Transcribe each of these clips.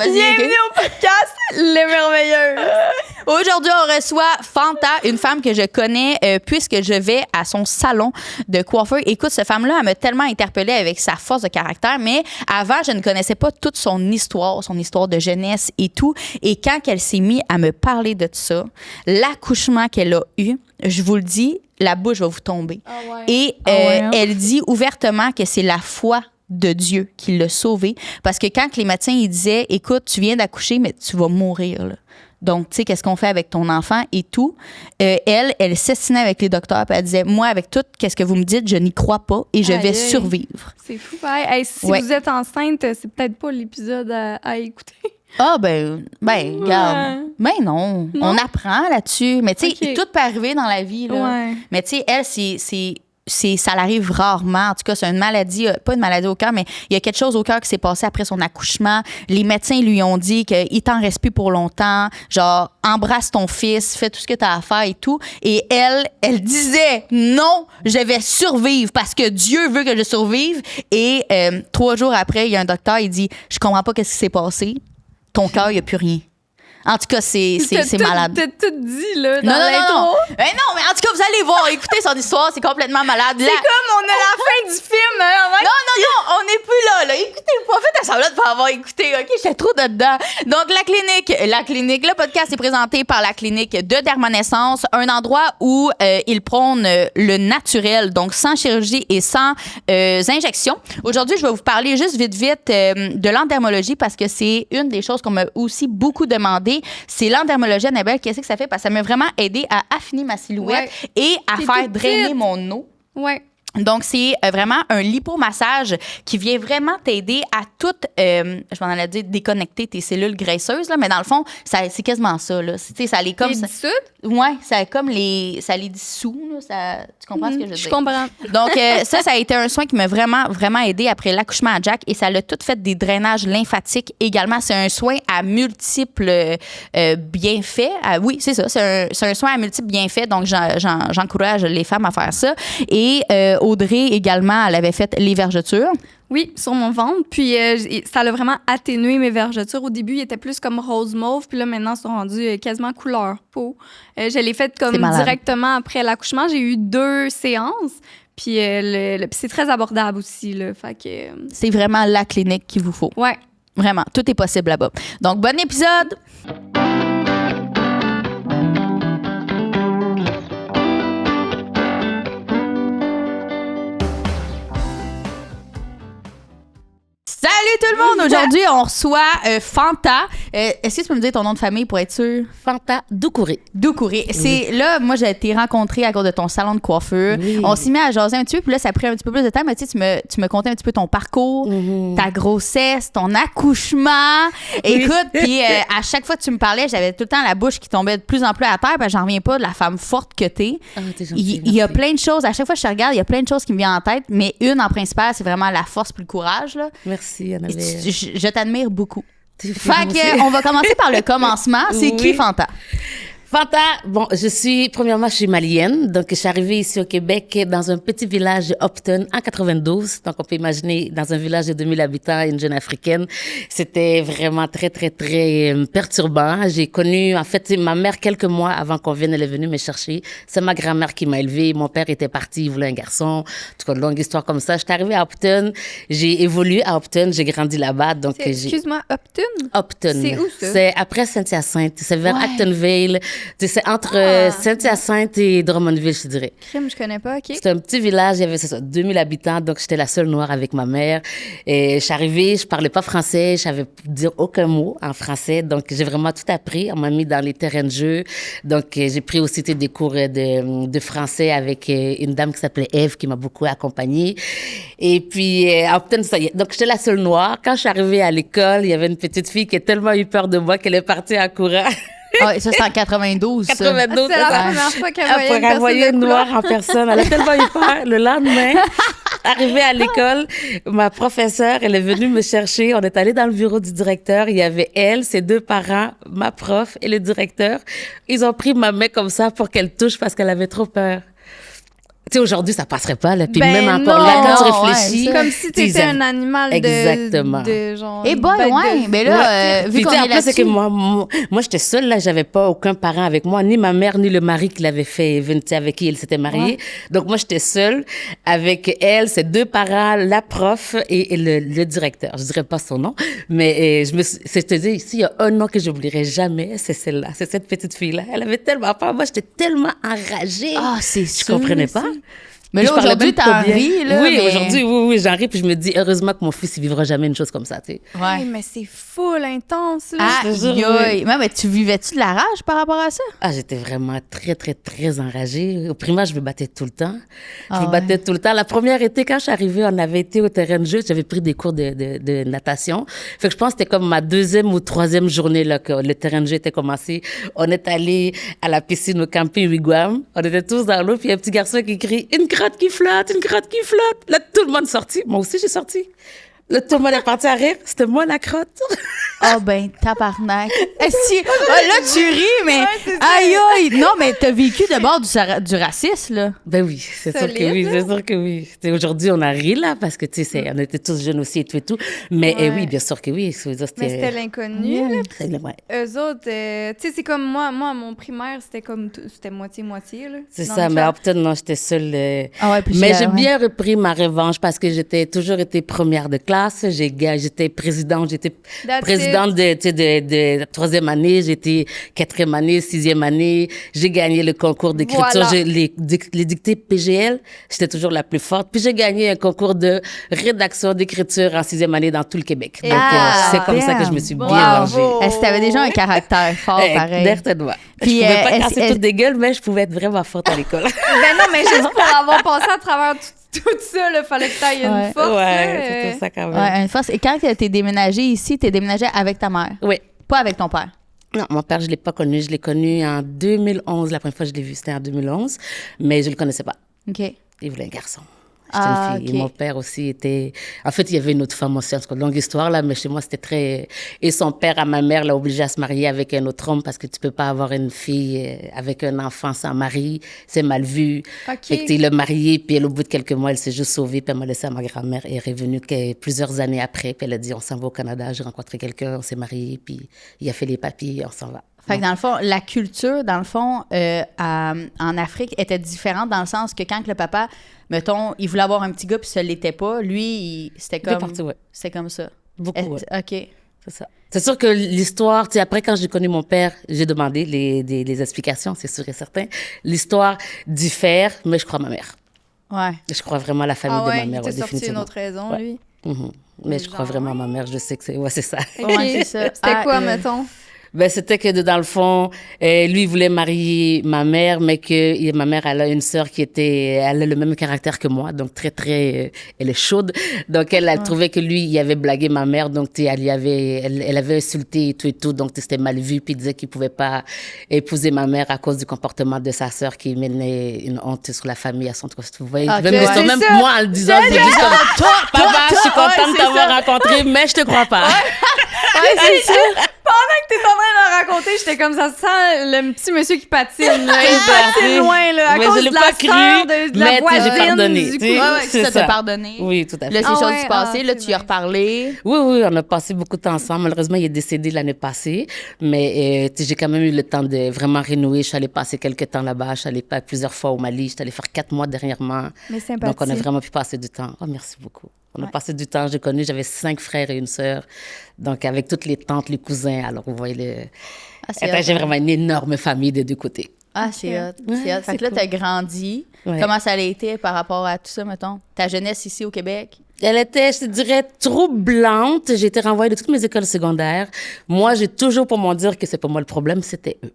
Vas-y, Bienvenue au podcast Les Merveilleuses. Aujourd'hui, on reçoit Fanta, une femme que je connais puisque je vais à son salon de coiffeur. Écoute, cette femme-là, elle m'a tellement interpellée avec sa force de caractère, mais avant, je ne connaissais pas toute son histoire de jeunesse et tout. Et quand elle s'est mise à me parler de ça, l'accouchement qu'elle a eu, je vous le dis, la bouche va vous tomber. Oh ouais. Et elle dit ouvertement que c'est la foi de Dieu qui l'a sauvée. Parce que quand les médecins ils disaient, écoute, tu viens d'accoucher, mais tu vas mourir, là. Donc, tu sais, qu'est-ce qu'on fait avec ton enfant et tout. Elle s'estinait avec les docteurs, puis elle disait, moi, avec tout, qu'est-ce que vous me dites, je n'y crois pas et je vais survivre. C'est fou, pareil. Hey, si vous êtes enceinte, c'est peut-être pas l'épisode à écouter. Ah, regarde. Ben non, on apprend là-dessus. Mais tu sais, tout peut arriver dans la vie, là. Ouais. Mais tu sais, elle, ça l'arrive rarement. En tout cas, c'est une maladie, pas une maladie au cœur, mais il y a quelque chose au cœur qui s'est passé après son accouchement. Les médecins lui ont dit qu'il t'en reste plus pour longtemps. Genre, embrasse ton fils, fais tout ce que tu as à faire et tout. Et elle disait, non, je vais survivre parce que Dieu veut que je survive. Et 3 jours après, il y a un docteur, il dit, je comprends pas qu'est-ce qui s'est passé. Ton cœur, il n'y a plus rien. En tout cas, c'est malade. T'as tout dit, là, dans non. l'intro. Mais non, mais en tout cas, vous allez voir, écoutez son histoire, c'est complètement malade. C'est comme on a la fin du film. Hein, Non, on n'est plus là. Écoutez, pas fait semblant de pas avoir écouté, OK? J'étais trop dedans. Donc, la clinique, le podcast est présenté par la clinique de Dermonaissance, un endroit où ils prônent le naturel, donc sans chirurgie et sans injection. Aujourd'hui, je vais vous parler juste vite de l'endermologie parce que c'est une des choses qu'on m'a aussi beaucoup demandé. C'est l'endermologie, Annabelle. Qu'est-ce que ça fait? Parce que ça m'a vraiment aidé à affiner ma silhouette et à faire drainer mon eau. Ouais. Donc, c'est vraiment un lipomassage qui vient vraiment t'aider à tout, je m'en allais dire, déconnecter tes cellules graisseuses, là, mais dans le fond, c'est quasiment ça. Là. Ça les comme. Les dissoutes? Ouais, ça les dissout. Là, tu comprends ce que je veux dire? Je comprends. Donc, ça a été un soin qui m'a vraiment, vraiment aidé après l'accouchement à Jack et ça l'a tout fait des drainages lymphatiques également. C'est un soin à multiples bienfaits. Oui, c'est ça. C'est un soin à multiples bienfaits. Donc, j'encourage les femmes à faire ça. Et Audrey, également, elle avait fait les vergetures. Oui, sur mon ventre. Puis ça a vraiment atténué mes vergetures. Au début, ils étaient plus comme rose mauve. Puis là, maintenant, ils sont rendus quasiment couleur peau. Je l'ai fait comme directement après l'accouchement. J'ai eu 2 séances. Puis c'est très abordable aussi. Là, fait que, c'est vraiment la clinique qu'il vous faut. Ouais. Vraiment, tout est possible là-bas. Donc, bon épisode! Salut tout le monde! Aujourd'hui, on reçoit Fanta. Est-ce que tu peux me dire ton nom de famille pour être sûr? Fanta Doucouré. Doucouré. C'est là, moi, j'ai été rencontrée à cause de ton salon de coiffure. Oui. On s'y met à jaser un petit peu, puis là, ça a pris un petit peu plus de temps, mais tu sais, tu me contais un petit peu ton parcours, ta grossesse, ton accouchement. Oui. Écoute, puis à chaque fois que tu me parlais, j'avais tout le temps la bouche qui tombait de plus en plus à terre, parce que j'en reviens pas de la femme forte que t'es. Ah, t'es gentille, il y a plein de choses. À chaque fois que je te regarde, il y a plein de choses qui me viennent en tête, mais une en principal, c'est vraiment la force puis le courage. Là. Merci, Annabelle. Je t'admire beaucoup. Fait qu'on va commencer par le commencement. C'est qui Fanta? Fanta, bon, premièrement, je suis malienne, donc je suis arrivée ici au Québec dans un petit village de Upton en 92. Donc, on peut imaginer dans un village de 2000 habitants, une jeune africaine. C'était vraiment très, très, très perturbant. J'ai connu, en fait, ma mère quelques mois avant qu'on vienne, elle est venue me chercher. C'est ma grand-mère qui m'a élevée. Mon père était parti, il voulait un garçon. En tout cas, une longue histoire comme ça. J'étais arrivée à Upton. J'ai évolué à Upton. J'ai grandi là-bas. Donc, excuse-moi, Upton? Upton. C'est où ça? C'est après Saint-Hyacinthe. C'est vers Actonville. C'est entre Saint-Hyacinthe et Drummondville, je dirais. Crime, je connais pas, OK. C'est un petit village, il y avait 2000 habitants, donc j'étais la seule noire avec ma mère. Et je suis arrivée, je parlais pas français, je savais dire aucun mot en français, donc j'ai vraiment tout appris. On m'a mis dans les terrains de jeu, donc j'ai pris aussi des cours de français avec une dame qui s'appelait Eve, qui m'a beaucoup accompagnée. Et puis, donc j'étais la seule noire. Quand je suis arrivée à l'école, il y avait une petite fille qui a tellement eu peur de moi qu'elle est partie en courant. Ah, ça, c'est en 92. 92, c'est la première fois qu'elle voyait une noire en personne. Elle a tellement eu peur. Le lendemain, arrivée à l'école, ma professeure, elle est venue me chercher. On est allé dans le bureau du directeur. Il y avait elle, ses 2 parents, ma prof et le directeur. Ils ont pris ma main comme ça pour qu'elle touche parce qu'elle avait trop peur. Tu sais, aujourd'hui, ça passerait pas, là. Puis Ben même encore non, là, quand tu ouais, réfléchis... c'est Comme si t'étais un animal Exactement. de genre... Et boy, bête ouais. de- Mais là, vu Puis qu'on tu sais, est après, c'est que là-dessus... moi, j'étais seule, là. J'avais pas aucun parent avec moi, ni ma mère, ni le mari qui l'avait fait venir, tu sais, avec qui elle s'était mariée. Ouais. Donc, moi, j'étais seule avec elle, ses deux parents, la prof et le directeur. Je dirais pas son nom, mais je te dis, s'il y a un nom que j'oublierai jamais, c'est celle-là. C'est cette petite fille-là. Elle avait tellement peur. Moi, j'étais tellement enragée. Ah, c'est Je sûr. comprenais pas. Mais Puis là, je parlais aujourd'hui, même pas t'en bien. ris, là. Oui, mais... aujourd'hui, oui, j'en ris, puis je me dis, heureusement que mon fils, il vivra jamais une chose comme ça, tu sais. Hey, Ouais. mais c'est full intense, là. Ah, je te jure, aïe. Mais tu vivais-tu de la rage par rapport à ça? Ah, j'étais vraiment très, très, très enragée. Au primaire, je me battais tout le temps. Ah Je me battais tout le temps. La première été, quand je suis arrivée, on avait été au terrain de jeu. J'avais pris des cours de natation. Fait que je pense que c'était comme ma deuxième ou troisième journée là, que le terrain de jeu était commencé. On est allé à la piscine au camping Wigwam. On était tous dans l'eau. Puis il y a un petit garçon qui crie « Une crotte qui flotte! Une crotte qui flotte! » Là, tout le monde est sorti. Moi aussi, j'ai sorti. Là, tout le monde est parti à rire. C'était moi la crotte. Ah ben, tabarnak. Si, là, tu ris, mais... c'est ça. aïe, aïe. Non, mais t'as vécu d'abord du racisme, là. Ben oui, c'est sûr que Solide, oui, là. c'est sûr que oui. T'sais, aujourd'hui, on a ri là parce que tu sais, on était tous jeunes aussi et tout et tout. Mais Ouais. oui, bien sûr que oui. Mais c'était l'inconnu, là. Ouais. Eux autres, tu sais, c'est comme moi, à mon primaire, c'était comme, c'était moitié-moitié, là. C'est dans ça, le mais à chat. Upton, non, j'étais seule. Ah ouais, puis Mais j'ai ouais. bien repris ma revanche parce que j'étais toujours été première de classe. J'étais présidente That's présidente de troisième année, j'étais quatrième année, sixième année. J'ai gagné le concours d'écriture, Voilà. les dictées PGL. J'étais toujours la plus forte. Puis j'ai gagné un concours de rédaction d'écriture en sixième année dans tout le Québec. Donc c'est comme ça que je me suis bien Bravo. rangée. Est-ce que t'avais déjà un caractère fort, pareil? Certainement. Puis, je pouvais pas est-ce- casser est-ce- toutes des gueules, mais je pouvais être vraiment forte à l'école. Ben non, mais juste pour avoir passé à travers tout ça, il fallait que t'ailles Ouais. une force, là. Ouais, c'était ça quand même. Ouais, une force. Et quand t'es déménagé ici, t'es déménagé avec ta mère, Oui. pas avec ton père. Non, mon père, je l'ai pas connu. Je l'ai connu en 2011. La première fois que je l'ai vu, c'était en 2011. Mais je le connaissais pas. OK. Il voulait un garçon. J'étais Ah, une fille. ok. Et mon père aussi était... En fait, il y avait une autre femme aussi. En tout cas, longue histoire, là, mais chez moi, c'était très... Et son père, à ma mère, l'a obligé à se marier avec un autre homme parce que tu peux pas avoir une fille avec un enfant sans mari. C'est mal vu. OK. Fait que, il l'a mariée, puis elle, au bout de quelques mois, elle s'est juste sauvée, puis elle m'a laissé à ma grand-mère. Elle est revenue plusieurs années après, puis elle a dit, on s'en va au Canada, j'ai rencontré quelqu'un, on s'est mariés, puis il a fait les papiers, on s'en va. Fait que dans le fond, la culture, dans le fond, en Afrique était différente dans le sens que quand le papa, mettons, il voulait avoir un petit gars puis ça l'était pas, lui, c'était Il est comme... parti, ouais. C'était comme ça. Beaucoup, ouais. OK. C'est ça. C'est sûr que l'histoire, tu sais, après, quand j'ai connu mon père, j'ai demandé les explications, c'est sûr et certain. L'histoire diffère, mais je crois à ma mère. Ouais. Je crois vraiment à la famille Ah ouais, de ma mère, il t'a sorti une définitivement. autre raison, Ouais. lui. Mhm. Mais je crois Genre, vraiment à ma mère, je sais que c'est... Ouais, c'est ça. OK. Ouais, c'est ça. C'était Ah, quoi, mettons? Ben, c'était que dans le fond, lui, il voulait marier ma mère, mais que ma mère, elle a une sœur elle a le même caractère que moi, donc très, très, elle est chaude. Donc, elle trouvait que lui, il avait blagué ma mère, donc, elle avait insulté et tout, donc, c'était mal vu, puis il disait qu'il pouvait pas épouser ma mère à cause du comportement de sa sœur qui menait une honte sur la famille à son tour. Vous voyez, Ok, même, ouais. l'histoire, même C'est ça. moi, en le disant, c'est juste comme, papa, je suis contente de t'avoir rencontré, mais je te crois pas. Ouais, c'est ça. Pendant que t'es en train de le raconter, j'étais comme ça sent le petit monsieur qui patine, là. Il Exact. patine loin, là, à Mais cause je l'ai de la pas cru, sœur, de la mais tu sais, j'ai voisine, pardonné, du tu coup. sais. Ouais, ouais, C'est ça t'a ça. pardonné. Oui, tout à fait. Là, c'est Ah chose ouais, du passé. ah, Là, c'est tu y as nice. reparlé. Oui, on a passé beaucoup de temps ensemble. Malheureusement, il est décédé l'année passée. Mais tu sais, j'ai quand même eu le temps de vraiment renouer. Je suis allée passer quelques temps là-bas. Je suis allée plusieurs fois au Mali. Je suis allée faire 4 mois dernièrement. Mais sympathique. Donc, on a vraiment pu passer du temps. Oh, merci beaucoup. On a passé du temps. J'avais 5 frères et une sœur. Donc, avec toutes les tantes, les cousins. Alors, vous voyez, Ah, c'est hot. j'ai vraiment une énorme famille des deux côtés. Ah, c'est hot. Ouais, C'est hot. Fait que là, c'est t'as grandi. Ouais. Comment ça a été par rapport à tout ça, mettons? Ta jeunesse ici au Québec? Elle était, je te dirais, troublante. J'ai été renvoyée de toutes mes écoles secondaires. Moi, j'ai toujours pour m'en dire que c'est pas moi le problème, c'était eux.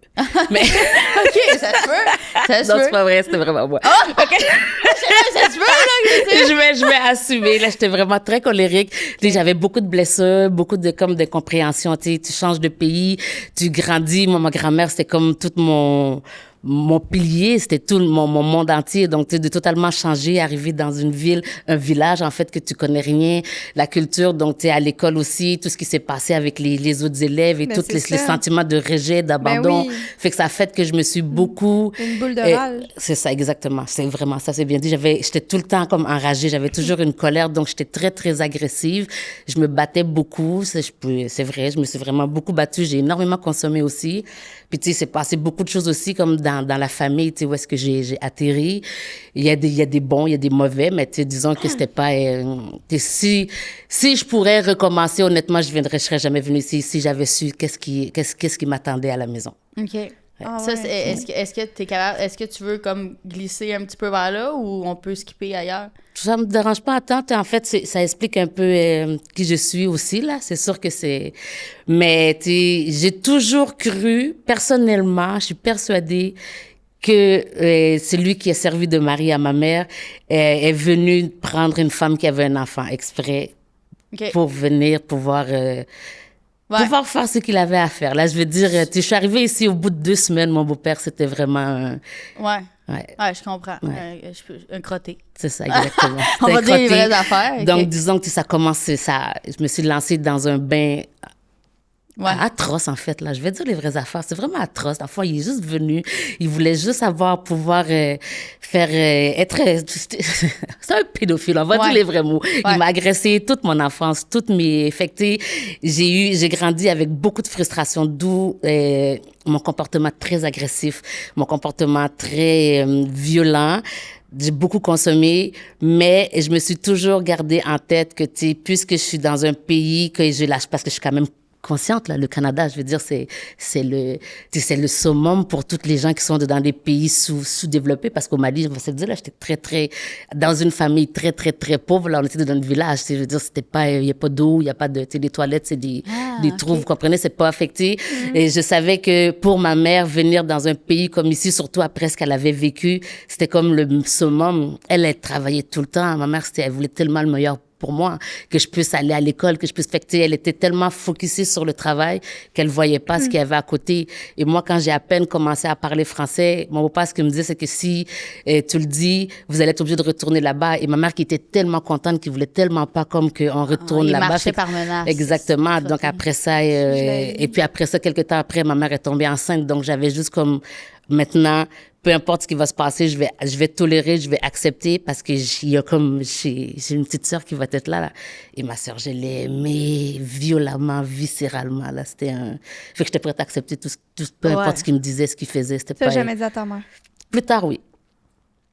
Mais OK, ça se peut. Ça se non, c'est peut. pas vrai, c'était vraiment moi. Ça se peut, là. Je vais assumer. Là, j'étais vraiment très colérique. Tu sais, j'avais beaucoup de blessures, beaucoup de d'incompréhension. Tu sais, tu changes de pays, tu grandis. Moi, ma grand-mère, c'était comme toute mon mon pilier, c'était tout mon monde entier. Donc, de totalement changer, arriver dans une ville, un village, en fait, que tu connais rien, la culture. Donc, tu es à l'école aussi, tout ce qui s'est passé avec les autres élèves et tous les sentiments de rejet, d'abandon. Oui. Fait que ça a fait que je me suis beaucoup... Une boule de rage. C'est ça, exactement. C'est vraiment ça, c'est bien dit. J'étais tout le temps comme enragée. J'avais toujours une colère. Donc, j'étais très, très agressive. Je me battais beaucoup. C'est vrai, je me suis vraiment beaucoup battue. J'ai énormément consommé aussi. Puis, tu sais, c'est passé beaucoup de choses aussi, comme dans la famille, tu sais, où est-ce que j'ai atterri. Il y a des bons, il y a des mauvais, mais tu sais, disons que c'était pas... si je pourrais recommencer, honnêtement, je serais jamais venue ici si j'avais su qu'est-ce qui m'attendait à la maison. OK. Ah Ça, ouais. est-ce que t'es capable, est-ce que tu veux comme glisser un petit peu vers là ou on peut skipper ailleurs? Ça me dérange pas tant. En fait, ça explique un peu qui je suis aussi, là. C'est sûr que c'est... Mais, tu sais, j'ai toujours cru, personnellement, je suis persuadée que celui qui a servi de mari à ma mère est venu prendre une femme qui avait un enfant exprès pour venir pouvoir faire ce qu'il avait à faire. Là, je veux dire, je suis arrivée ici au bout de 2 semaines. Mon beau-père, c'était vraiment... Ouais, je comprends. Ouais. Un crotté. C'est ça, exactement. On va dire les vraies affaires. Donc, disons que ça commence... Je me suis lancée dans un bain... atroce, en fait, là. Je vais dire les vraies affaires. C'est vraiment atroce. Dans le fond, il est juste venu. Il voulait juste pouvoir être... c'est un pédophile, on va dire les vrais mots. Il m'a agressé toute mon enfance, toutes mes... Fait que, j'ai grandi avec beaucoup de frustration, d'où mon comportement très agressif, mon comportement très violent. J'ai beaucoup consommé, mais je me suis toujours gardé en tête que, tu sais, puisque je suis dans un pays que je lâche, parce que je suis quand même consciente, là, le Canada, je veux dire, c'est le summum pour toutes les gens qui sont dans des pays sous-développés, parce qu'au Mali, je vais se dire, là, j'étais très, très, dans une famille très, très, très pauvre, là, on était dans un village, je veux dire, c'était pas, il y a pas d'eau, il y a pas de, tu sais, les toilettes, c'est des trous, vous comprenez, c'est pas affecté. Et je savais que pour ma mère, venir dans un pays comme ici, surtout après ce qu'elle avait vécu, c'était comme le summum. Elle travaillait tout le temps. Ma mère, elle voulait tellement le meilleur pour moi, que je puisse aller à l'école, que je puisse... elle était tellement focusée sur le travail qu'elle voyait pas ce qu'il y avait à côté. Et moi, quand j'ai à peine commencé à parler français, mon papa, ce qu'il me disait, c'est que si tu le dis, vous allez être obligé de retourner là-bas. Et ma mère, qui était tellement contente, qui voulait tellement pas comme qu'on retourne là-bas. Il marchait par menace. Exactement. Donc, après ça, et puis après ça, quelques temps après, ma mère est tombée enceinte. Donc, j'avais juste comme... Maintenant, peu importe ce qui va se passer, je vais tolérer, je vais accepter parce que j'ai une petite sœur qui va être là. Et ma sœur, je l'ai aimée violemment, viscéralement, là. Fait que j'étais prête à accepter tout peu importe ce qu'il me disait, ce qu'il faisait. Tu n'as jamais dit à ta mère? Plus tard, oui.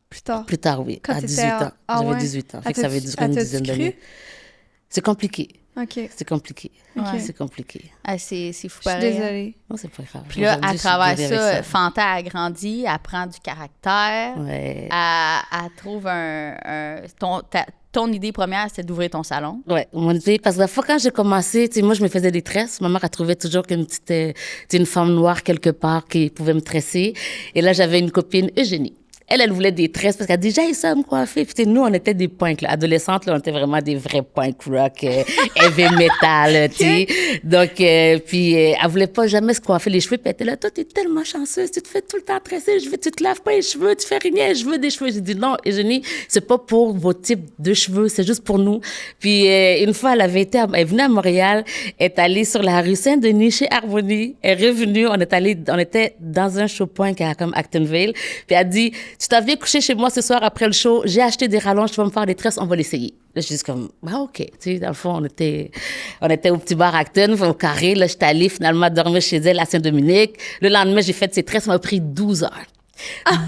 Plus tard, oui. Quand à 18 ans. J'avais 18 ans. Fait que ça avait duré une dizaine d'années. C'est compliqué. OK. C'est compliqué. Okay. C'est compliqué. C'est fou pareil. Je suis désolée. Non, c'est pas grave. Puis là, à travers ça, Fanta a grandi, elle prend du caractère. Ouais. Elle trouve ton idée première, c'était d'ouvrir ton salon. Ouais, mon idée, parce que la fois quand j'ai commencé, tu sais, moi, je me faisais des tresses. Ma mère, elle trouvait toujours une femme noire quelque part qui pouvait me tresser. Et là, j'avais une copine, Eugénie. Elle voulait des tresses parce qu'elle dit, j'ai ça à me coiffer. Puis, nous, on était des punks, là. Adolescentes, là, on était vraiment des vrais punk rock, heavy metal, tu sais. Donc, puis, elle voulait pas jamais se coiffer les cheveux. Puis, elle était là, toi, t'es tellement chanceuse, tu te fais tout le temps tresser, tu te laves pas les cheveux, tu fais rien, je veux des cheveux. J'ai dit, non, Eugénie, c'est pas pour vos types de cheveux, c'est juste pour nous. Puis, une fois, elle est venue à Montréal, elle est allée sur la rue Saint-Denis, chez Harmonie, elle est revenue, on était dans un show punk à comme Actonville. Puis, elle dit, tu t'en viens coucher chez moi ce soir après le show, j'ai acheté des rallonges, tu vas me faire des tresses, on va l'essayer. Là, je suis juste comme, OK. Tu sais, dans le fond, on était au petit bar Acton, au carré. Là, j'étais allée finalement dormir chez elle à Saint-Dominique. Le lendemain, j'ai fait ses tresses, ça m'a pris 12 heures.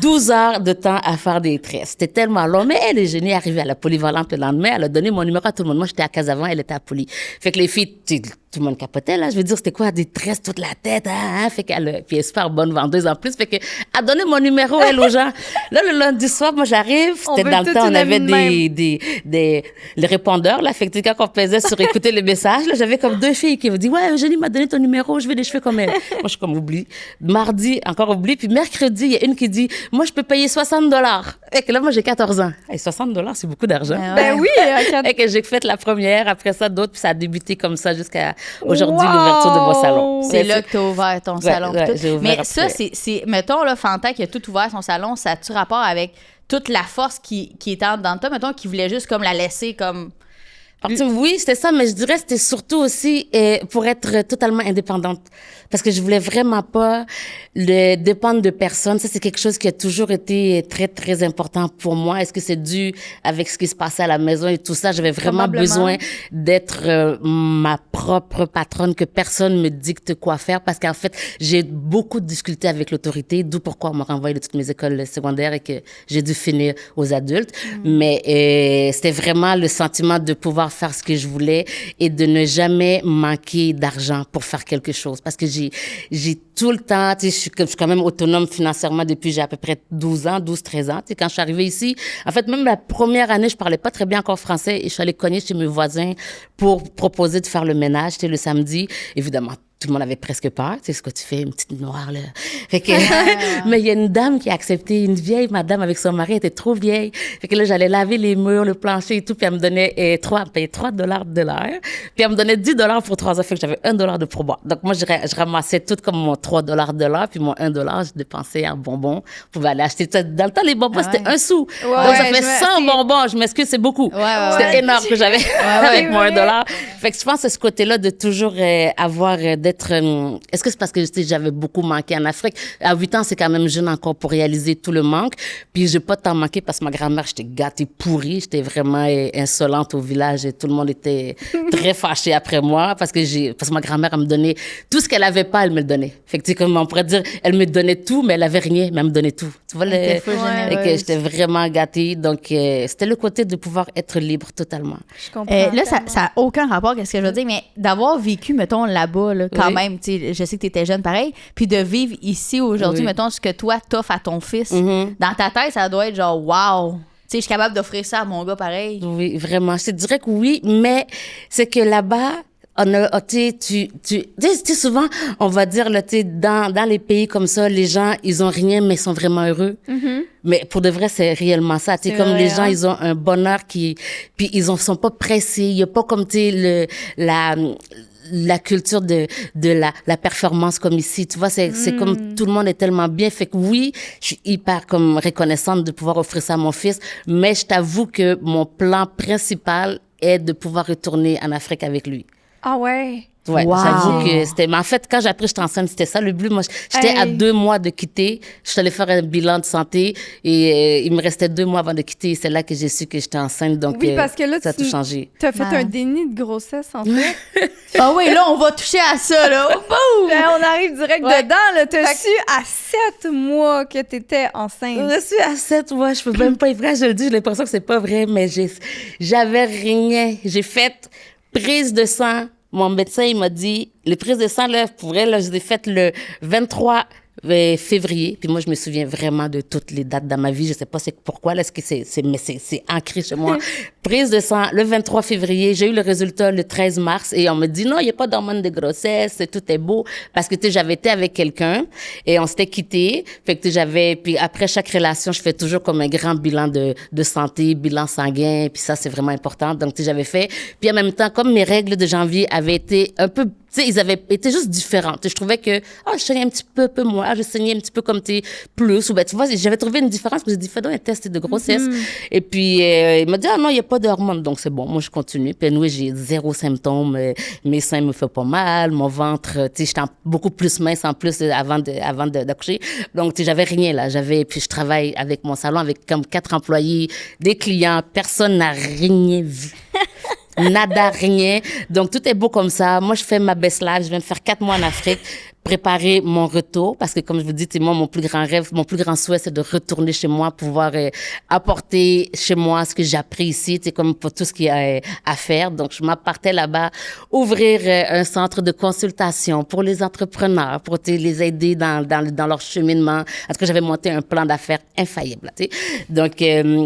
12 heures de temps à faire des tresses. C'était tellement long. Mais elle est génie, arrivée à la polyvalente le lendemain. Elle a donné mon numéro à tout le monde. Moi, j'étais à Casavant, elle était à Poly. Fait que les filles, tout le monde capotait, là. Je veux dire, c'était quoi, des tresses toute la tête, hein? Fait puis elle est super bonne vendeuse en plus. Fait que, elle a donné mon numéro, elle, aux gens. Là, le lundi soir, moi, j'arrive. C'était dans le temps, on avait les répondeurs, là. Fait que quand on faisait sur écouter les messages, là, j'avais comme 2 filles qui me disent, ouais, Eugénie m'a donné ton numéro, je veux des cheveux comme elle. Moi, je suis comme, oublie. Mardi, encore oublie. Puis mercredi, il y a une copine qui dit, moi, je peux payer $60. Et que là, moi, j'ai 14 ans. Hey, $60, c'est beaucoup d'argent. Ben oui. Et que j'ai fait la première, après ça, d'autres, puis ça a débuté comme ça jusqu'à aujourd'hui, l'ouverture de mon salon. C'est là que tu as ouvert ton salon. J'ai ouvert mais après. ça, c'est mettons, là, Fanta qui a tout ouvert son salon, ça a-tu rapport avec toute la force qui était en dedans de toi, mettons, qui voulait juste comme la laisser comme... Oui, c'était ça, mais je dirais que c'était surtout aussi pour être totalement indépendante. Parce que je voulais vraiment pas dépendre de personne. Ça, c'est quelque chose qui a toujours été très, très important pour moi. Est-ce que c'est dû avec ce qui se passait à la maison et tout ça? J'avais vraiment besoin d'être ma propre patronne, que personne me dicte quoi faire. Parce qu'en fait, j'ai beaucoup de difficultés avec l'autorité, d'où pourquoi on m'a renvoyé de toutes mes écoles secondaires et que j'ai dû finir aux adultes. Mais c'était vraiment le sentiment de pouvoir faire ce que je voulais et de ne jamais manquer d'argent pour faire quelque chose. Parce que j'ai tout le temps, tu sais, je suis quand même autonome financièrement depuis j'ai à peu près 12 ans, 13 ans. Tu sais, quand je suis arrivée ici, en fait, même la première année, je parlais pas très bien encore français et je suis allée cogner chez mes voisins pour proposer de faire le ménage, tu sais, le samedi. Évidemment, tout le monde avait presque peur. Tu sais, ce que tu fais, une petite noire, là. Fait que, mais il y a une dame qui a accepté, une vieille madame avec son mari, elle était trop vieille. Fait que là, j'allais laver les murs, le plancher et tout, puis elle me donnait $3 de l'heure. Puis elle me donnait $10 pour 3 heures. Fait que j'avais $1 de pourboire. Donc, moi, je ramassais tout comme mon $3 de l'heure, puis mon $1, je dépensais en bonbons. Je pouvais aller acheter ça. Dans le temps, les bonbons, c'était 1 sou. Donc, ça fait 100 bonbons. Je m'excuse, c'est beaucoup. C'était énorme que j'avais avec mon $1. Fait que je pense que ce côté-là de toujours avoir d'être... est-ce que c'est parce que j'avais beaucoup manqué en Afrique? À 8 ans, c'est quand même jeune encore pour réaliser tout le manque. Puis j'ai pas tant manqué parce que ma grand-mère, j'étais gâtée pourrie. J'étais vraiment insolente au village et tout le monde était très fâché après moi parce que ma grand-mère, elle me donnait tout ce qu'elle avait pas, elle me le donnait. Fait que, tu sais, comme on pourrait dire, elle me donnait tout, mais elle avait rien, mais elle me donnait tout. Tu vois, et que j'étais vraiment gâtée. Donc, c'était le côté de pouvoir être libre totalement. Je comprends. Là, ça n'a aucun rapport avec ce que je veux dire, mais d'avoir vécu, mettons, là-bas, là, quand même, tu sais, je sais que tu étais jeune pareil, puis de vivre ici aujourd'hui, mettons, ce que toi t'offres à ton fils, dans ta tête, ça doit être genre, wow! Tu sais, je suis capable d'offrir ça à mon gars pareil. Oui, vraiment. Je te dirais que oui, mais c'est que là-bas, on a, tu sais, souvent, on va dire, là, tu sais, dans les pays comme ça, les gens, ils ont rien, mais ils sont vraiment heureux. Mais pour de vrai, c'est réellement ça. Tu sais, comme les gens, ils ont un bonheur puis ils sont pas pressés. Il y a pas comme, tu sais, la culture de la performance comme ici. Tu vois, c'est comme tout le monde est tellement bien. Fait que oui, je suis hyper comme reconnaissante de pouvoir offrir ça à mon fils. Mais je t'avoue que mon plan principal est de pouvoir retourner en Afrique avec lui. Ah ouais? Ouais, j'avoue que c'était... Mais en fait, quand j'ai appris que j'étais enceinte, c'était ça le but. Moi, j'étais à 2 mois de quitter. Je suis allée faire un bilan de santé et il me restait 2 mois avant de quitter. C'est là que j'ai su que j'étais enceinte. Donc, oui, parce que là, ça a tout changé. Tu as fait un déni de grossesse, en fait. Ah oui, là, on va toucher à ça, là. Boum! On arrive direct dedans. Tu as su à 7 mois que tu étais enceinte. Je suis à 7 mois. Je peux même pas être vrai. Je le dis, j'ai l'impression que c'est pas vrai, mais j'avais rien. J'ai fait prise de sang. Mon médecin, il m'a dit, les prises de sang, là, pour vrai, là, je les ai faites le 23 février. Puis moi, je me souviens vraiment de toutes les dates dans ma vie. Je sais pas c'est pourquoi, là, mais c'est ancré chez moi. Prise de sang le 23 février. J'ai eu le résultat le 13 mars et on me dit, non, il n'y a pas d'hormones de grossesse, tout est beau. Parce que, tu sais, j'avais été avec quelqu'un et on s'était quittés. Fait que, puis après chaque relation, je fais toujours comme un grand bilan de santé, bilan sanguin. Puis ça, c'est vraiment important. Donc, tu sais, j'avais fait. Puis en même temps, comme mes règles de janvier avaient été un peu, tu sais, ils avaient été juste différentes. Je trouvais que, je saignais un petit peu moins. Je saignais un petit peu comme, tu sais, plus. Ou ben, tu vois, j'avais trouvé une différence. J'ai dit, fais donc un test de grossesse. Et puis, il m'a dit, non, il n'y a pas d'hormones. Donc, c'est bon. Moi, je continue. Puis, nous, j'ai 0 symptômes. Mes seins me font pas mal. Mon ventre, tu sais, j'étais beaucoup plus mince en plus avant d'accoucher. Donc, tu sais, j'avais rien, là. Puis, je travaille avec mon salon avec comme 4 employés, des clients. Personne n'a rien vu. Nada, rien. Donc, tout est beau comme ça. Moi, je fais ma best life. Je viens de faire 4 mois en Afrique, préparer mon retour. Parce que, comme je vous dis, moi, mon plus grand rêve, mon plus grand souhait, c'est de retourner chez moi, pouvoir apporter chez moi ce que j'ai appris ici, tu sais, comme pour tout ce qu'il y a à faire. Donc, je m'appartais là-bas, ouvrir un centre de consultation pour les entrepreneurs, pour les aider dans leur cheminement. En tout cas, j'avais monté un plan d'affaires infaillible, tu sais. Donc,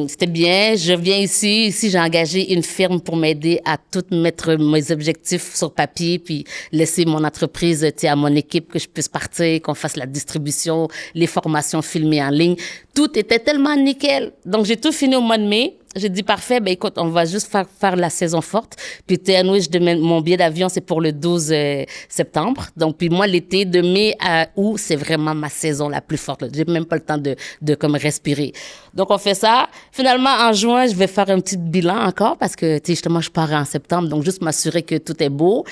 c'était bien. Je viens ici. Ici, j'ai engagé une firme pour m'aider à tout mettre mes objectifs sur papier puis laisser mon entreprise, tu sais, à mon équipe que je puisse partir, qu'on fasse la distribution, les formations filmées en ligne. Tout était tellement nickel. Donc, j'ai tout fini au mois de mai. J'ai dit, parfait, ben écoute, on va juste faire la saison forte. Puis mon billet d'avion, c'est pour le 12 septembre. Donc, puis moi, l'été, de mai à août, c'est vraiment ma saison la plus forte. J'ai même pas le temps de comme respirer. Donc, on fait ça. Finalement, en juin, je vais faire un petit bilan encore parce que, tu sais, justement, je pars en septembre. Donc, juste m'assurer que tout est beau.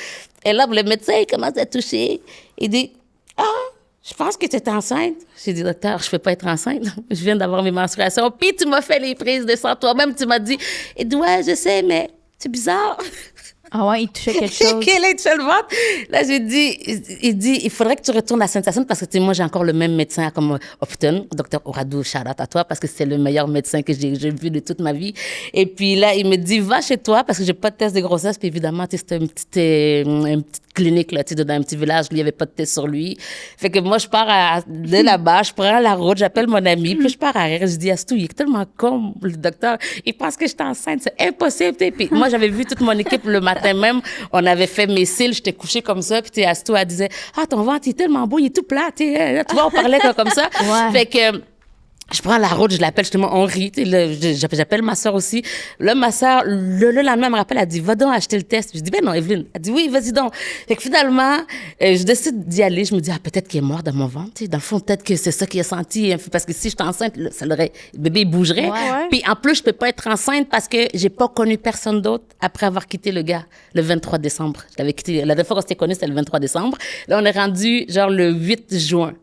Et là, le médecin, il commence à toucher. Il dit, je pense que tu es enceinte. J'ai dit, docteur, je ne peux pas être enceinte. Je viens d'avoir mes menstruations. Puis tu m'as fait les prises de sang toi-même. Tu m'as dit, ouais, je sais, mais c'est bizarre. Ah ouais, il touchait quelque chose. Quel est le ventre? Là, j'ai dit, il faudrait que tu retournes à Sainte-Hyacinthe parce que, tu sais, moi, j'ai encore le même médecin comme Upton, docteur Oradou, shout-out à toi, parce que c'est le meilleur médecin que j'ai vu de toute ma vie. Et puis là, il me dit, va chez toi parce que j'ai pas de test de grossesse. Puis évidemment, tu sais, c'était une petite clinique, là, tu sais, dans un petit village, il y avait pas de test sur lui. Fait que moi, je pars de là-bas, je prends la route, j'appelle mon ami, puis je pars arrière. Je dis, Astou, il est tellement con, le docteur. Il pense que je suis enceinte, c'est impossible. Puis moi, j'avais vu toute mon équipe le matin même, on avait fait mes cils, j'étais couchée comme ça, puis Astou, elle disait, ton ventre, il est tellement beau, il est tout plat, tu vois, on parlait comme ça. Ouais. Fait que, je prends la route, je l'appelle, justement, on rit. J'appelle ma soeur aussi. Là, ma soeur, le lendemain, elle me rappelle, elle dit, va donc acheter le test. Je dis, ben non, Evelyne. Elle dit, oui, vas-y donc. Fait que finalement, je décide d'y aller. Je me dis, peut-être qu'il est mort dans mon ventre. Dans le fond, peut-être que c'est ça qu'il a senti. Parce que si j'étais enceinte, le bébé, il bougerait. Ouais. Puis en plus, je peux pas être enceinte parce que j'ai pas connu personne d'autre après avoir quitté le gars le 23 décembre. Je l'avais quitté. La dernière fois qu'on s'était connus, c'était le 23 décembre. Là, on est rendu, genre, le 8 juin.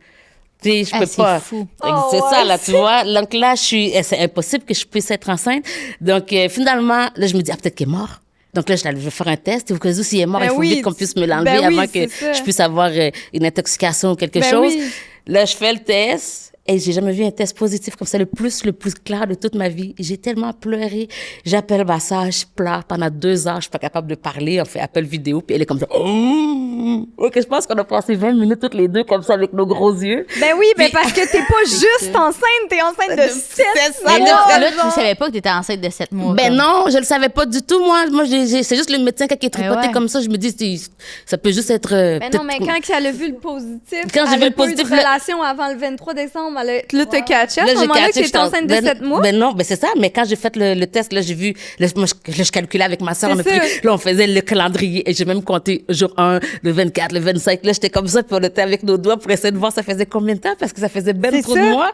Je peux pas. C'est fou. C'est ça, là, tu vois. Donc là, c'est impossible que je puisse être enceinte. Donc, finalement, là, je me dis, peut-être qu'il est mort. Donc là, je vais faire un test. Et au cas où s'il est mort, il faut vite qu'on puisse me l'enlever avant que je puisse avoir une intoxication ou quelque chose. Oui. Là, je fais le test. Et j'ai jamais vu un test positif comme ça, le plus clair de toute ma vie. J'ai tellement pleuré. J'appelle ma sœur, je pleure pendant 2 heures. Je suis pas capable de parler. On fait appel vidéo. Puis elle est comme ça. OK, je pense qu'on a passé 20 minutes toutes les deux comme ça avec nos gros yeux. Ben oui, ben parce que t'es pas juste enceinte, t'es enceinte de 7 Mais mois. là, tu savais pas que t'étais enceinte de 7 mois. Ben non, je le savais pas du tout, moi. Moi, c'est juste le médecin qui est tripoté comme ça. Je me dis, ça peut juste être... Ben non, mais quand elle a vu le positif, quand j'ai vu le positif, eu de relation avant le 23 décembre, là, t'as catché à ce moment-là que t'étais enceinte de 7 mois? Ben non, ben c'est ça. Mais quand j'ai fait le test, là, j'ai vu... Là, je calculais avec ma soeur. Là, on faisait le calendrier. Et j'ai même compté jour 1, le 24, le 25. Là, j'étais comme ça, puis on était avec nos doigts pour essayer de voir ça faisait combien de temps, parce que ça faisait ben trop de mois.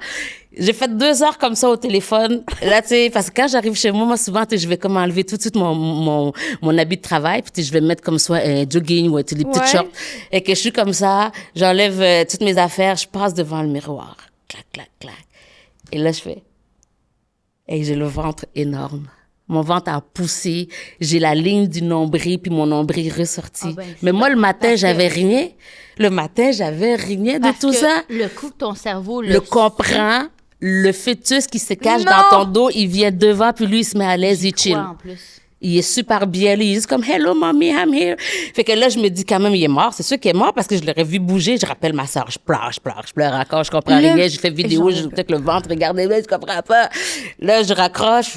J'ai fait 2 heures comme ça au téléphone. Là, tu sais, parce que quand j'arrive chez moi, souvent, je vais comme enlever tout de suite mon habit de travail, puis je vais mettre comme soit un jogging ou des petites shorts. Et que je suis comme ça, j'enlève toutes mes affaires, je passe devant le miroir. Clac, clac, clac. Et là, je fais... Et j'ai le ventre énorme. Mon ventre a poussé. J'ai la ligne du nombril, puis mon nombril ressorti. Mais moi, le matin, j'avais rien. Le matin, j'avais rien de tout ça. Le coup que ton cerveau le comprend. Le fœtus qui se cache dans ton dos, il vient devant, puis lui, il se met à l'aise, il chill. En plus. Il est super bien, il est juste comme « Hello, mommy, I'm here ». Fait que là, je me dis quand même, il est mort. C'est sûr qu'il est mort parce que je l'aurais vu bouger. Je rappelle ma soeur, je pleure encore, je comprends rien. J'ai fait vidéo, j'ai peut-être le ventre, regardez, je comprends pas. Là, je raccroche.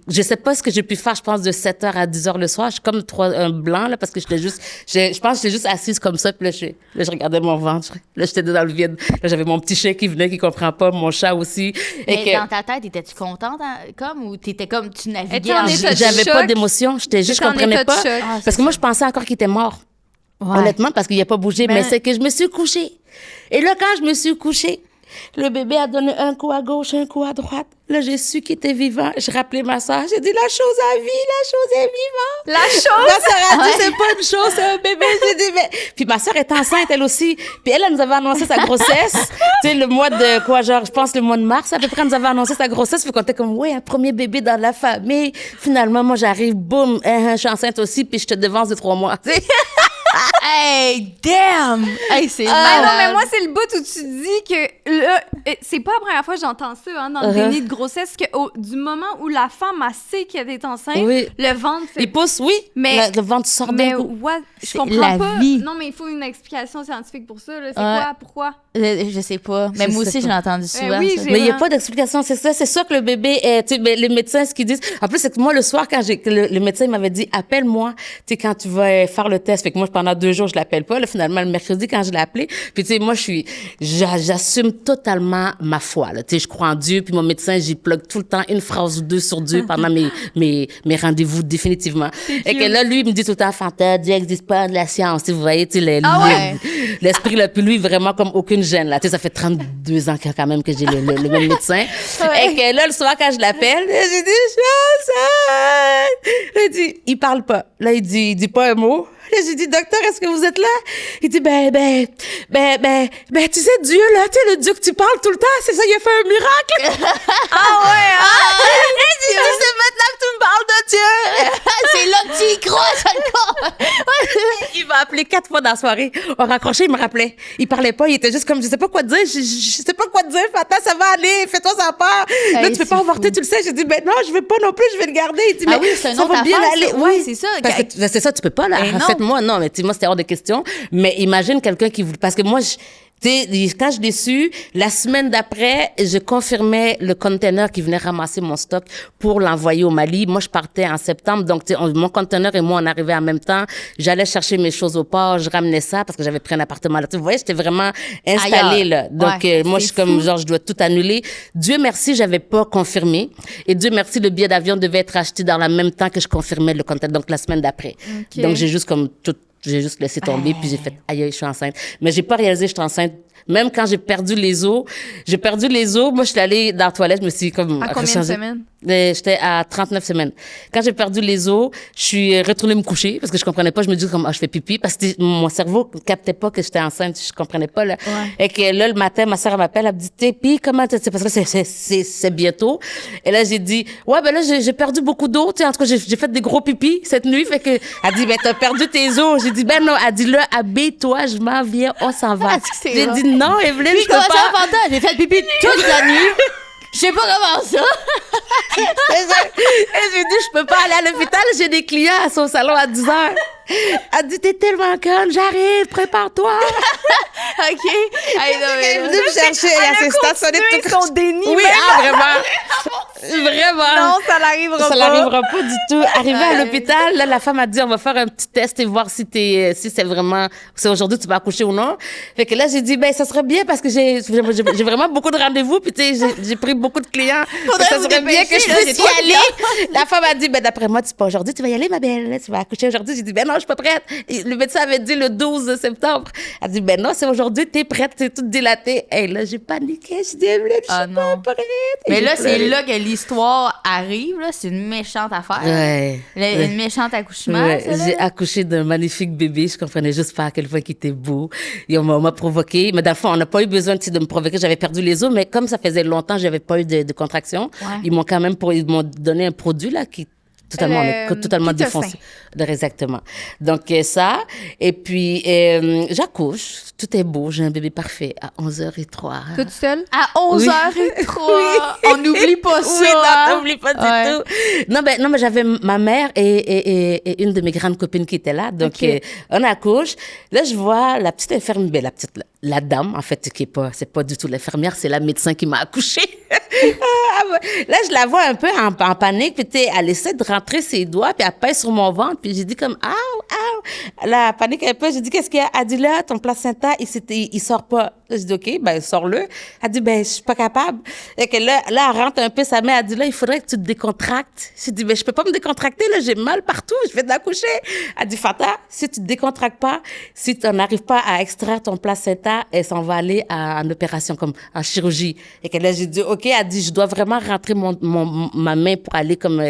Je sais pas ce que j'ai pu faire, je pense, de 7h à 10h le soir. Je suis comme un blanc, là, parce que je pense que j'étais juste assise comme ça, puis là, je regardais mon ventre. Là, j'étais dans le vide. Là, j'avais mon petit chien qui venait, qui comprend pas, mon chat aussi. Mais dans ta tête, étais-tu contente, ou t'étais comme, tu naviguais j'avais pas d'émotion. J'étais juste, je comprenais pas. Parce que moi, je pensais encore qu'il était mort. Honnêtement, parce qu'il n'a pas bougé. Mais c'est que je me suis couchée. Et là, quand je me suis couchée, le bébé a donné un coup à gauche, un coup à droite. Là, j'ai su qu'il était vivant. Je rappelais ma soeur. J'ai dit, la chose à vie, la chose est vivante. La chose? Ma soeur a dit, c'est pas une chose, c'est un bébé. J'ai dit, mais... Puis ma soeur est enceinte, elle aussi. Puis elle nous avait annoncé sa grossesse. Tu sais, le mois de quoi, genre, je pense le mois de mars, à peu près, elle nous avait annoncé sa grossesse. Fait qu'on était comme, ouais, un premier bébé dans la famille. Finalement, moi, j'arrive, boum, je suis enceinte aussi, puis je te devance de 3 mois. Hey, damn! Hey, c'est non, mais moi, c'est le bout où tu dis que là, c'est pas la première fois que j'entends ça dans le déni de grossesse, que du moment où la femme a sait qu'elle est enceinte, le ventre fait... Il pousse, oui, mais le ventre sort d'un coup. Je comprends pas. Vie. Non, mais il faut une explication scientifique pour ça. C'est quoi? Pourquoi? Je sais pas. Mais moi aussi, je l'ai entendu souvent. Oui, mais il n'y a pas d'explication. C'est ça que le bébé est. Tu sais, les médecins, ce qu'ils disent. En plus, c'est que moi, le soir, quand le médecin m'avait dit, appelle-moi, tu sais, quand tu vas faire le test. Fait que moi, pendant 2 jours, je l'appelle pas. Là, finalement, le mercredi, quand je l'ai appelé, puis tu sais, moi, j'assume totalement ma foi. Là. Tu sais, je crois en Dieu, puis mon médecin, j'y plug tout le temps une phrase ou 2 sur Dieu pendant mes rendez-vous, définitivement. Et que là, lui, il me dit tout le temps, Fanta, Dieu n'existe pas de la science. Tu sais, vous voyez, tu sais, l'esprit, là, puis lui, vraiment comme aucune gêne, là. Tu sais, ça fait 32 ans quand même que j'ai le même médecin. Et que là, le soir, quand je l'appelle, j'ai dit, là, il dit, il parle pas. Là, il dit pas un mot. Là, j'ai dit, docteur, est-ce que vous êtes là? Il dit, ben, tu sais, Dieu, là, tu sais, le Dieu que tu parles tout le temps, c'est ça, il a fait un miracle. Il dit, c'est maintenant que tu me parles de Dieu. C'est là que tu y crois, ça le Il m'a appelé 4 fois dans la soirée. On raccrochait, il me rappelait. Il parlait pas, il était juste comme, je sais pas quoi te dire, je sais pas quoi te dire, Fata, ça va aller, fais-toi sans peur. Là, tu peux pas avorter, tu le sais. J'ai dit, ben non, je veux pas non plus, je vais le garder. Il dit, mais oui, c'est ça va bien aller. Oui, c'est ça. Parce que c'est ça, tu peux pas, là. En fait, moi, non, mais moi, c'était hors de question. Mais imagine quelqu'un qui voulait, parce que moi, tu sais, quand je l'ai su, la semaine d'après, je confirmais le container qui venait ramasser mon stock pour l'envoyer au Mali. Moi, je partais en septembre, donc mon container et moi, on arrivait en même temps. J'allais chercher mes choses au port, je ramenais ça parce que j'avais pris un appartement là. Vous voyez, j'étais vraiment installée là. Donc, moi, je suis comme, genre, je dois tout annuler. Dieu merci, j'avais pas confirmé. Et Dieu merci, le billet d'avion devait être acheté dans le même temps que je confirmais le container, donc la semaine d'après. Okay. Donc, j'ai juste laissé tomber, puis j'ai fait, aïe, je suis enceinte. Mais j'ai pas réalisé que j'étais enceinte. Même quand j'ai perdu les os, moi, je suis allée dans la toilette, je me suis comme... À combien de semaines? J'étais à 39 semaines. Quand j'ai perdu les os, je suis retournée me coucher parce que je comprenais pas. Je me dis comme, je fais pipi parce que mon cerveau captait pas que j'étais enceinte. Je comprenais pas, là. Ouais. Et que là, le matin, ma sœur m'appelle, elle me dit, puis comment tu sais, parce que c'est bientôt. Et là, j'ai dit, ouais, ben là, j'ai perdu beaucoup d'eau. Tu sais, en tout cas, j'ai fait des gros pipis cette nuit. Fait que, elle dit, ben, t'as perdu tes os. J'ai dit, ben non. Elle dit, là, habille-toi, je m'en viens, on s'en va. J'ai dit, non, Evelyne, je peux pas. J'ai fait pipi toute la nuit. Je sais pas comment ça. Et j'ai dit, je peux pas aller à l'hôpital, j'ai des clients à son salon à 10 heures. Elle dit, t'es tellement conne, j'arrive, prépare-toi. OK. Elle est venue me chercher, elle s'est stationnée tout son déni. Oui, vraiment. Vraiment. Non, ça n'arrivera pas. Ça n'arrivera pas du tout. Arrivé à l'hôpital, là, la femme a dit, on va faire un petit test et voir si c'est vraiment, si aujourd'hui tu vas accoucher ou non. Fait que là, j'ai dit, ben, ça serait bien parce que j'ai vraiment beaucoup de rendez-vous, puis tu sais, j'ai pris beaucoup de clients. Ça serait bien que je puisse y aller. La femme a dit, ben, d'après moi, c'est pas aujourd'hui, tu vas y aller, ma belle, tu vas accoucher aujourd'hui. J'ai dit, ben non, je suis pas prête. Et le médecin avait dit le 12 septembre. Elle dit, ben non, c'est aujourd'hui, t'es prête, t'es toute dilatée. Et là, j'ai paniqué, je dis, je suis pas prête. Mais là, c'est là que l'histoire arrive, là. C'est une méchante affaire. Ouais. Une méchante accouchement. Ouais. J'ai accouché d'un magnifique bébé. Je comprenais juste pas à quel point il était beau. Et on m'a provoqué. Mais dans le fond, on n'a pas eu besoin de me provoquer. J'avais perdu les os, mais comme ça faisait longtemps, j'avais pas eu de contraction. Ouais. Ils m'ont quand même donné un produit, là, qui totalement défoncé. Exactement. Donc, ça. Et puis, j'accouche. Tout est beau. J'ai un bébé parfait à 11h03. Toute seule? À 11h03. Oui. On n'oublie pas ça. Oui, non, t'oublies pas du tout. Non, mais j'avais ma mère et une de mes grandes copines qui étaient là. Donc, on accouche. Là, je vois la petite infirmière, la dame, en fait, c'est pas du tout l'infirmière, c'est la médecin qui m'a accouchée. Là, je la vois un peu en panique, puis elle essaie de rentrer ses doigts, puis elle pèse sur mon ventre, puis j'ai dit comme, ouh. Là, elle panique un peu, j'ai dit, qu'est-ce qu'il y a? Elle dit, là, ton placenta, il sort pas. Là, j'ai dit, OK, ben, sors-le. Elle dit, ben, je suis pas capable. Et que là, elle rentre un peu sa main, elle dit, là, il faudrait que tu te décontractes. J'ai dit, ben, je peux pas me décontracter, là, j'ai mal partout, je vais t'accoucher. Elle dit, Fata, si tu te décontractes pas, si tu n'arrives pas à extraire ton placenta, elle s'en va aller en opération, comme en chirurgie. Et que là, j'ai dit, OK, elle dit, je dois vraiment rentrer ma main pour aller comme...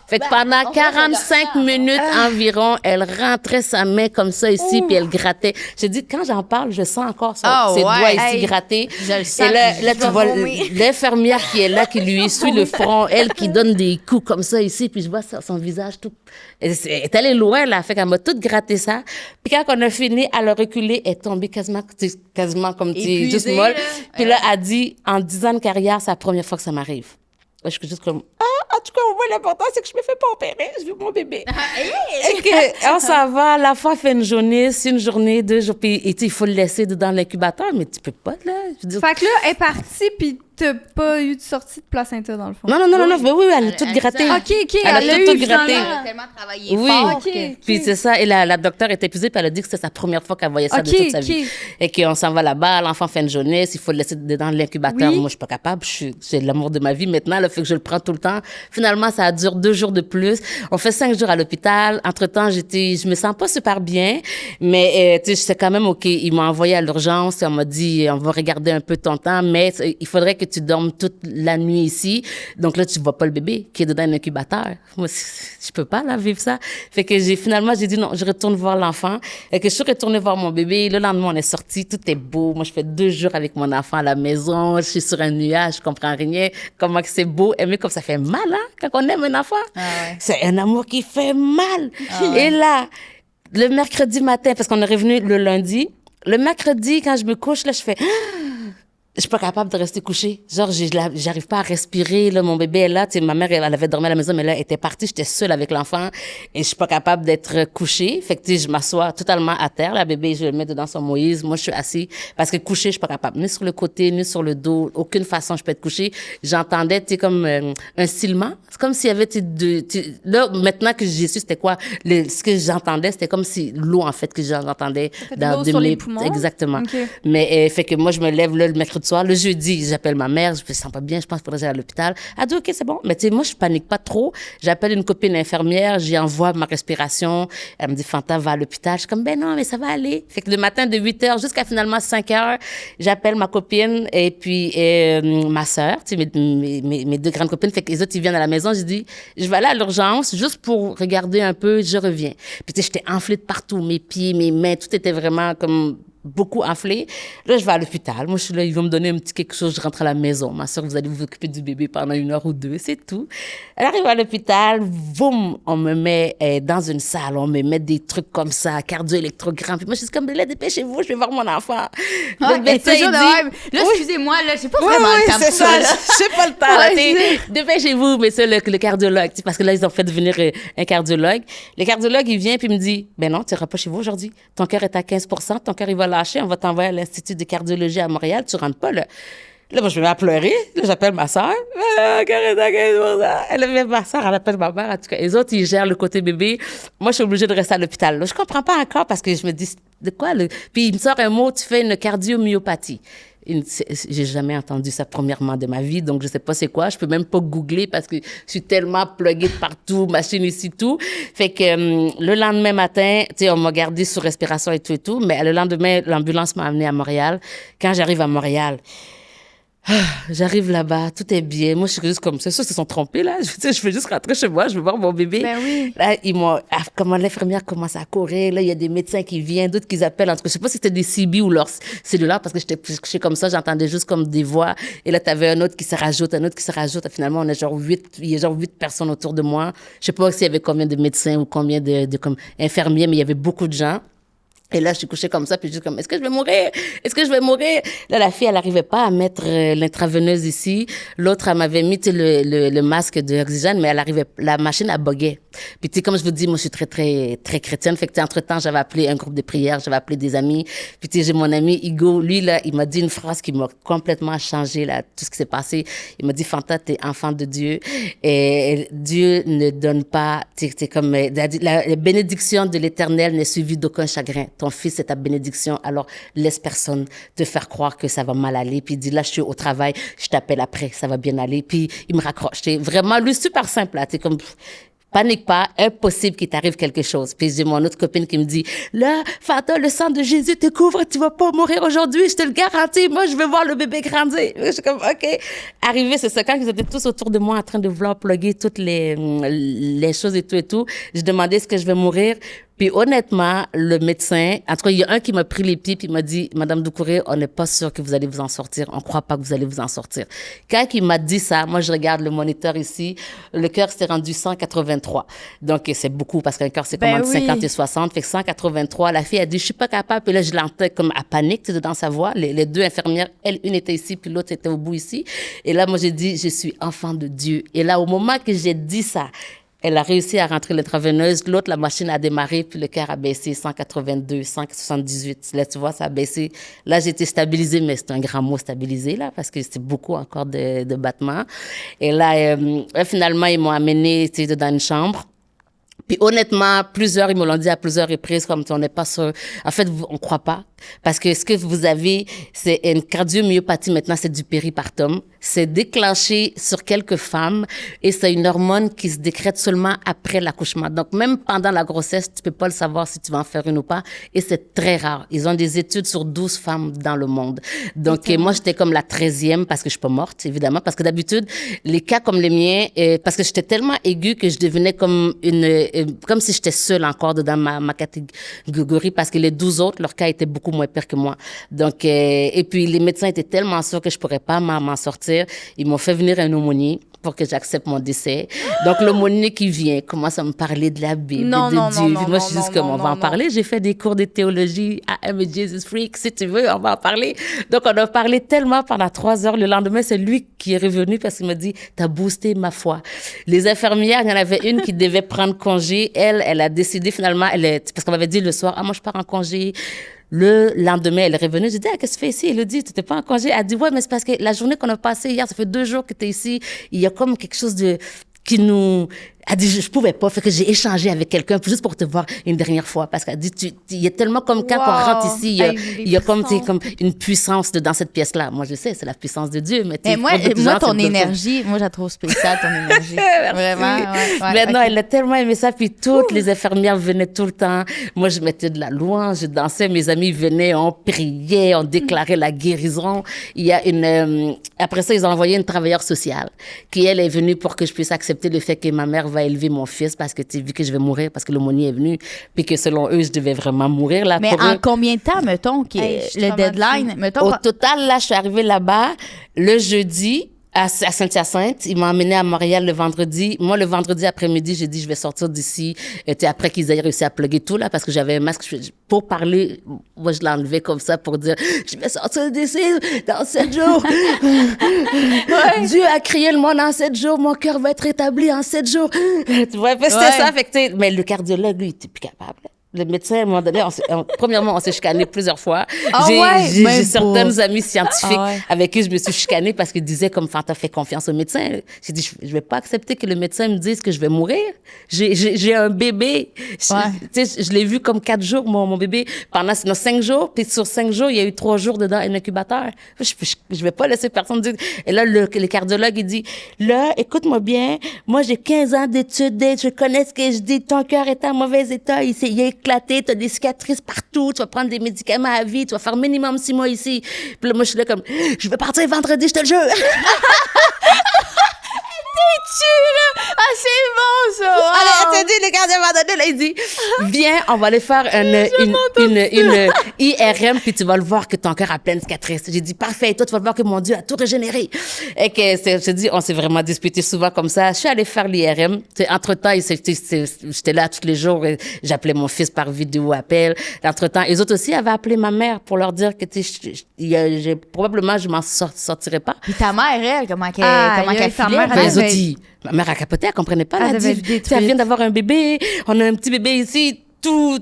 fait que pendant 45 minutes environ, elle rentrait sa main comme ça ici, puis elle grattait. J'ai dit, quand j'en parle, je sens encore ses doigts ici grattés. Je le sens. Et là tu vois l'infirmière qui est là, qui lui essuie le front, elle qui donne des coups comme ça ici, puis je vois son visage tout... Elle est allée loin, là, fait qu'elle m'a tout gratté ça. Puis quand on a fini, elle a reculé, elle est tombée quasiment comme juste molle. Puis là, elle dit, en 10 ans de carrière, c'est la première fois que ça m'arrive. Là, je suis juste comme, en tout cas, au moins, l'important, c'est que je me fais pas opérer, je veux mon bébé. Et qu'on s'en va, la fois fait une journée, 2 jours, puis il faut le laisser dans l'incubateur, mais tu peux pas, là. Fait que là, elle est partie, puis t'as pas eu de sortie de placenta, dans le fond. Non, mais oui, elle a tout gratté. OK, Elle a tout gratté. Elle a tellement travaillé Oui, fort. puis c'est ça. Et la docteure était épuisée, puis elle a dit que c'était sa première fois qu'elle voyait ça de toute sa vie. Et qu'on s'en va là-bas, l'enfant fait une jeunesse, il faut le laisser dans l'incubateur. Moi, je suis pas capable, j'ai l'amour de ma vie maintenant, le fait que je le prends tout le temps. Finalement, ça dure 2 jours de plus. On fait 5 jours à l'hôpital. Entre-temps, je me sens pas super bien, mais tu sais, j'étais quand même OK. Ils m'ont envoyé à l'urgence, on m'a dit, on va regarder un peu ton temps, mais il faudrait que tu dormes toute la nuit ici. Donc là, tu vois pas le bébé qui est dedans un incubateur. Moi, je peux pas, là, vivre ça. Fait que finalement, j'ai dit non, je retourne voir l'enfant. Et que je suis retournée voir mon bébé. Le lendemain, on est sorti, tout est beau. Moi, je fais 2 jours avec mon enfant à la maison. Je suis sur un nuage, je comprends rien. Comment que c'est beau. Aimer comme ça fait mal, hein, quand on aime un enfant. Ah ouais. C'est un amour qui fait mal. ouais. Et là, le mercredi matin, parce qu'on est revenu le lundi, le mercredi, quand je me couche, là, je fais... Je suis pas capable de rester couchée. Genre, j'arrive pas à respirer, là. Mon bébé est là. Tu sais, ma mère, elle avait dormi à la maison, mais là, elle était partie. J'étais seule avec l'enfant. Et je suis pas capable d'être couchée. Fait que, tu sais, je m'assois totalement à terre. La bébé, je le mets dedans son Moïse. Moi, je suis assise. Parce que couchée, je suis pas capable. Ni sur le côté, ni sur le dos. Aucune façon, je peux être couchée. J'entendais, tu sais, comme un silement. C'est comme s'il y avait, là, maintenant que j'ai su, c'était quoi? Ce que j'entendais, c'était comme si l'eau, en fait, que j'entendais dans l'eau sur les poumons. Exactement. Okay. Mais, fait que moi, je me lève, là, le mercredi soir. Le jeudi, j'appelle ma mère, je me sens pas bien, je pense qu'il faudrait que j'aille à l'hôpital. Elle dit, OK, c'est bon. Mais tu sais, moi, je panique pas trop. J'appelle une copine infirmière, j'y envoie ma respiration. Elle me dit, Fanta, va à l'hôpital. Je suis comme, ben non, mais ça va aller. Fait que le matin de 8h jusqu'à finalement 5h, j'appelle ma copine et puis ma sœur, tu sais, mes 2 grandes copines. Fait que les autres, ils viennent à la maison. Je dis, je vais aller à l'urgence juste pour regarder un peu, je reviens. Puis tu sais, j'étais enflée de partout, mes pieds, mes mains, tout était vraiment comme beaucoup enflé. Là, je vais à l'hôpital. Moi, je suis là, ils vont me donner un petit quelque chose, je rentre à la maison. Ma soeur, vous allez vous occuper du bébé pendant 1 heure ou 2, c'est tout. Elle arrive à l'hôpital, boum, on me met dans une salle, on me met des trucs comme ça, cardio-électrogramme. Puis moi, je suis comme, là, dépêchez-vous, je vais voir mon enfant. Ah, mais toujours de même. Là, excusez-moi, là, j'ai pas vraiment le temps c'est pour ça, là. J'ai pas le temps, là, dépêchez-vous, mais c'est le cardiologue, parce que là, ils ont fait venir un cardiologue. Le cardiologue, il vient puis il me dit, ben non, tu iras pas chez vous aujourd'hui. Ton cœur est à 15%, ton cœur, il va lâcher, on va t'envoyer à l'Institut de cardiologie à Montréal, tu rentres pas, là. Là, moi, je me mets à pleurer. Là, j'appelle ma soeur. Elle appelle ma soeur, elle appelle ma mère. En tout cas, les autres, ils gèrent le côté bébé. Moi, je suis obligée de rester à l'hôpital. Là, je comprends pas encore parce que je me dis, de quoi, Puis il me sort un mot, tu fais une cardiomyopathie. J'ai jamais entendu ça premièrement de ma vie, donc je sais pas c'est quoi. Je peux même pas googler parce que je suis tellement pluguée de partout, machine ici, tout. Fait que le lendemain matin, tu sais, on m'a gardé sous respiration et tout, mais le lendemain, l'ambulance m'a amenée à Montréal. Quand j'arrive à Montréal, j'arrive là-bas, tout est bien. Moi, je suis juste comme ça. Ils se sont trompés, là. Je veux juste rentrer chez moi, je veux voir mon bébé. Ben oui. Là, comment l'infirmière commence à courir. Là, il y a des médecins qui viennent, d'autres qui appellent. En tout cas, je sais pas si c'était des CB ou leur cellulaire, parce que j'étais couchée comme ça, j'entendais juste comme des voix. Et là, t'avais un autre qui se rajoute, un autre qui se rajoute. Finalement, il y a genre 8 personnes autour de moi. Je sais pas s'il y avait combien de médecins ou combien de comme infirmiers, mais il y avait beaucoup de gens. Et là, je suis couchée comme ça, puis je dis comme, est-ce que je vais mourir? Est-ce que je vais mourir? Là, la fille, elle n'arrivait pas à mettre l'intraveineuse ici. L'autre, elle m'avait mis le masque d'oxygène, mais la machine, elle buguait. Puis, tu sais, comme je vous dis, moi, je suis très, très, très chrétienne. Fait que, entre-temps, j'avais appelé un groupe de prière, j'avais appelé des amis. Puis, tu sais, j'ai mon ami Hugo, lui, là, il m'a dit une phrase qui m'a complètement changé, là, tout ce qui s'est passé. Il m'a dit, Fanta, t'es enfant de Dieu. Et Dieu ne donne pas, tu sais, comme, la bénédiction de l'Éternel n'est suivie d'aucun chagrin. Ton fils est ta bénédiction, alors laisse personne te faire croire que ça va mal aller. Puis il dit, là, je suis au travail, je t'appelle après, ça va bien aller. Puis il me raccroche. C'est vraiment, lui, super simple, là. T'es comme, panique pas, impossible qu'il t'arrive quelque chose. Puis j'ai mon autre copine qui me dit, là, Fanta, le sang de Jésus te couvre, tu vas pas mourir aujourd'hui, je te le garantis. Moi, je veux voir le bébé grandir. Je suis comme, OK. Arrivé, c'est ça, quand ils étaient tous autour de moi en train de vouloir plugger toutes les choses et tout, je demandais est-ce que je vais mourir. Puis honnêtement, le médecin, en tout cas, il y a un qui m'a pris les pieds puis il m'a dit, Madame Doucouré, on n'est pas sûr que vous allez vous en sortir. On croit pas que vous allez vous en sortir. Quand il m'a dit ça, moi, je regarde le moniteur ici, le cœur s'est rendu 183. Donc, c'est beaucoup parce qu'un cœur, c'est comme entre 50 et 60. Fait que 183, la fille a dit, je suis pas capable. Puis là, je l'entends comme à panique, tu sais, dans sa voix. Les 2 infirmières, une était ici, puis l'autre était au bout ici. Et là, moi, j'ai dit, je suis enfant de Dieu. Et là, au moment que j'ai dit ça, Elle a réussi à rentrer l'intraveineuse. L'autre, la machine a démarré, puis le cœur a baissé 182, 178. Là, tu vois, ça a baissé. Là, j'ai été stabilisée, mais c'est un grand mot stabilisé, là, parce que c'était beaucoup encore de battements. Et là, finalement, ils m'ont amenée dans une chambre. Puis honnêtement, ils me l'ont dit à plusieurs reprises, comme on n'est pas sûr. En fait, on croit pas. Parce que ce que vous avez, c'est une cardiomyopathie. Maintenant, c'est du péripartum. C'est déclenché sur quelques femmes et c'est une hormone qui se décrète seulement après l'accouchement. Donc, même pendant la grossesse, tu peux pas le savoir si tu vas en faire une ou pas. Et c'est très rare. Ils ont des études sur 12 femmes dans le monde. Donc, moi, j'étais comme la 13e parce que je suis pas morte, évidemment. Parce que d'habitude, les cas comme les miens, parce que j'étais tellement aiguë que je devenais comme comme si j'étais seule encore dans ma catégorie parce que les 12 autres, leur cas était beaucoup moins pire que moi. Donc, et puis les médecins étaient tellement sûrs que je pourrais pas m'en sortir. Ils m'ont fait venir un aumônier pour que j'accepte mon décès. Donc, l'aumônier qui vient commence à me parler de la Bible, de Dieu. Puis moi, je suis juste comme, on va en parler. J'ai fait des cours de théologie à I'm a Jesus Freak. Si tu veux, on va en parler. Donc, on a parlé tellement pendant 3 heures. Le lendemain, c'est lui qui est revenu parce qu'il m'a dit, t'as boosté ma foi. Les infirmières, il y en avait une qui devait prendre congé. Elle a décidé finalement, parce qu'on m'avait dit le soir, moi, je pars en congé. Le lendemain, elle est revenue. J'ai dit, qu'est-ce que tu fais ici? Elle a dit, tu n'étais pas en congé. Elle a dit, ouais, mais c'est parce que la journée qu'on a passée hier, ça fait 2 jours que tu es ici. Il y a comme quelque chose qui nous... Elle dit, je pouvais pas. Fait que j'ai échangé avec quelqu'un juste pour te voir une dernière fois. Parce qu'elle dit, il y a tellement comme quand on rentre ici, il y a comme une puissance dans cette pièce-là. Moi, je sais, c'est la puissance de Dieu. Mais moi, ton énergie, moi, je la trouve spéciale, ton énergie. Vraiment. Mais non, elle a tellement aimé ça. Puis toutes les infirmières venaient tout le temps. Moi, je mettais de la louange, je dansais. Mes amis venaient, on priait, on déclarait la guérison. Il y a après ça, ils ont envoyé une travailleuse sociale qui, elle, est venue pour que je puisse accepter le fait que ma mère va élever mon fils parce que tu vu que je vais mourir parce que l'aumônier est venu puis que selon eux je devais vraiment mourir là. Mais en combien de temps mettons le deadline mettons au total là je suis arrivée là-bas le jeudi à Saint-Hyacinthe. Ils m'ont emmené à Montréal le vendredi. Moi, le vendredi après-midi, j'ai dit, je vais sortir d'ici. Après qu'ils aient réussi à plugger tout, là, parce que j'avais un masque. Pour parler, moi, je l'enlevais comme ça pour dire, je vais sortir d'ici dans 7 jours. Dieu a créé le monde en 7 jours. Mon cœur va être rétabli en 7 jours. Tu vois, c'était ça. Fait que, mais le cardiologue, lui, il était plus capable. Le médecin, à un moment donné, premièrement, on s'est chicané plusieurs fois. J'ai certaines amies scientifiques avec qui je me suis chicanée parce qu'ils disaient comme Fanta, fais confiance au médecin. J'ai dit, je vais pas accepter que le médecin me dise que je vais mourir. J'ai un bébé. Je l'ai vu comme 4 jours, mon bébé, pendant 5 jours. Puis sur 5 jours, il y a eu 3 jours dedans un incubateur. Je vais pas laisser personne dire. Et là, le cardiologue, il dit, là, écoute-moi bien. Moi, j'ai 15 ans d'études. Je connais ce que je dis. Ton cœur est en mauvais état. Il est éclaté, t'as des cicatrices partout, tu vas prendre des médicaments à vie, tu vas faire minimum 6 mois ici. Puis là, moi, je suis là comme, je vais partir vendredi, je te le jure. Ah, c'est bon, ça! Wow. Alors, elle te dit, le gars de là, il dit, viens, on va aller faire une IRM, puis tu vas le voir que ton cœur a plein de cicatrices. J'ai dit, parfait, toi, tu vas le voir que mon Dieu a tout régénéré. Et que, je dis, on s'est vraiment disputé souvent comme ça. Je suis allée faire l'IRM. Entre-temps, j'étais là tous les jours, j'appelais mon fils par vidéo appel. Entre-temps, les autres aussi avaient appelé ma mère pour leur dire que, probablement, je m'en sortirais pas. Puis ta mère, elle, comment qu'elle filait? Ma mère a capoté, elle comprenait pas. Elle a dit, elle vient d'avoir un bébé, on a un petit bébé ici, tout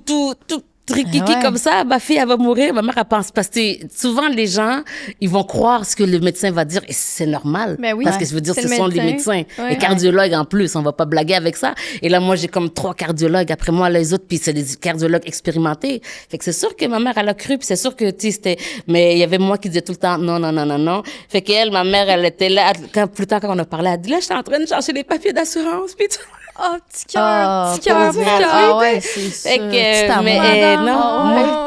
trikiki comme ça, ma fille, elle va mourir. Ma mère, elle pense, parce que souvent, les gens, ils vont croire ce que le médecin va dire, et c'est normal. Mais oui, parce que je veux dire, ce sont les médecins. Les cardiologues, en plus, on va pas blaguer avec ça. Et là, moi, j'ai comme 3 cardiologues après moi, les autres, puis c'est des cardiologues expérimentés. Fait que c'est sûr que ma mère, elle a cru, puis c'est sûr que, c'était, mais il y avait moi qui disais tout le temps, non. Fait qu'elle, ma mère, elle était là, plus tard, quand on a parlé, elle dit, là, je suis en train de chercher les papiers d'assurance, puis tout. Oh, petit cœur. Ah ouais, c'est sûr.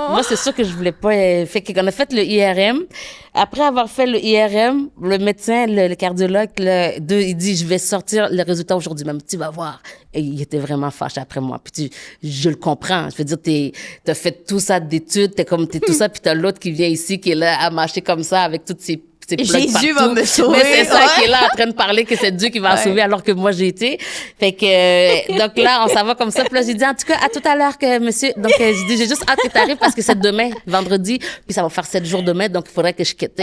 Moi, c'est sûr que je voulais pas. Fait qu'on a fait le IRM. Après avoir fait le IRM, le médecin, le cardiologue, il dit, je vais sortir le résultat aujourd'hui même. Tu vas voir. Et il était vraiment fâché après moi. Puis je le comprends. Je veux dire, t'as fait tout ça d'études, t'es tout ça, puis t'as l'autre qui vient ici, qui est là à marcher comme ça avec toutes ses Jésus va me sauver. Mais c'est ça qui est là en train de parler que c'est Dieu qui va sauver alors que moi j'ai été. Fait que donc là on s'en va comme ça. Puis là j'ai dit en tout cas à tout à l'heure que monsieur. Donc j'ai dit j'ai juste hâte que t'arrives parce que c'est demain vendredi puis ça va faire 7 jours demain donc il faudrait que je quitte.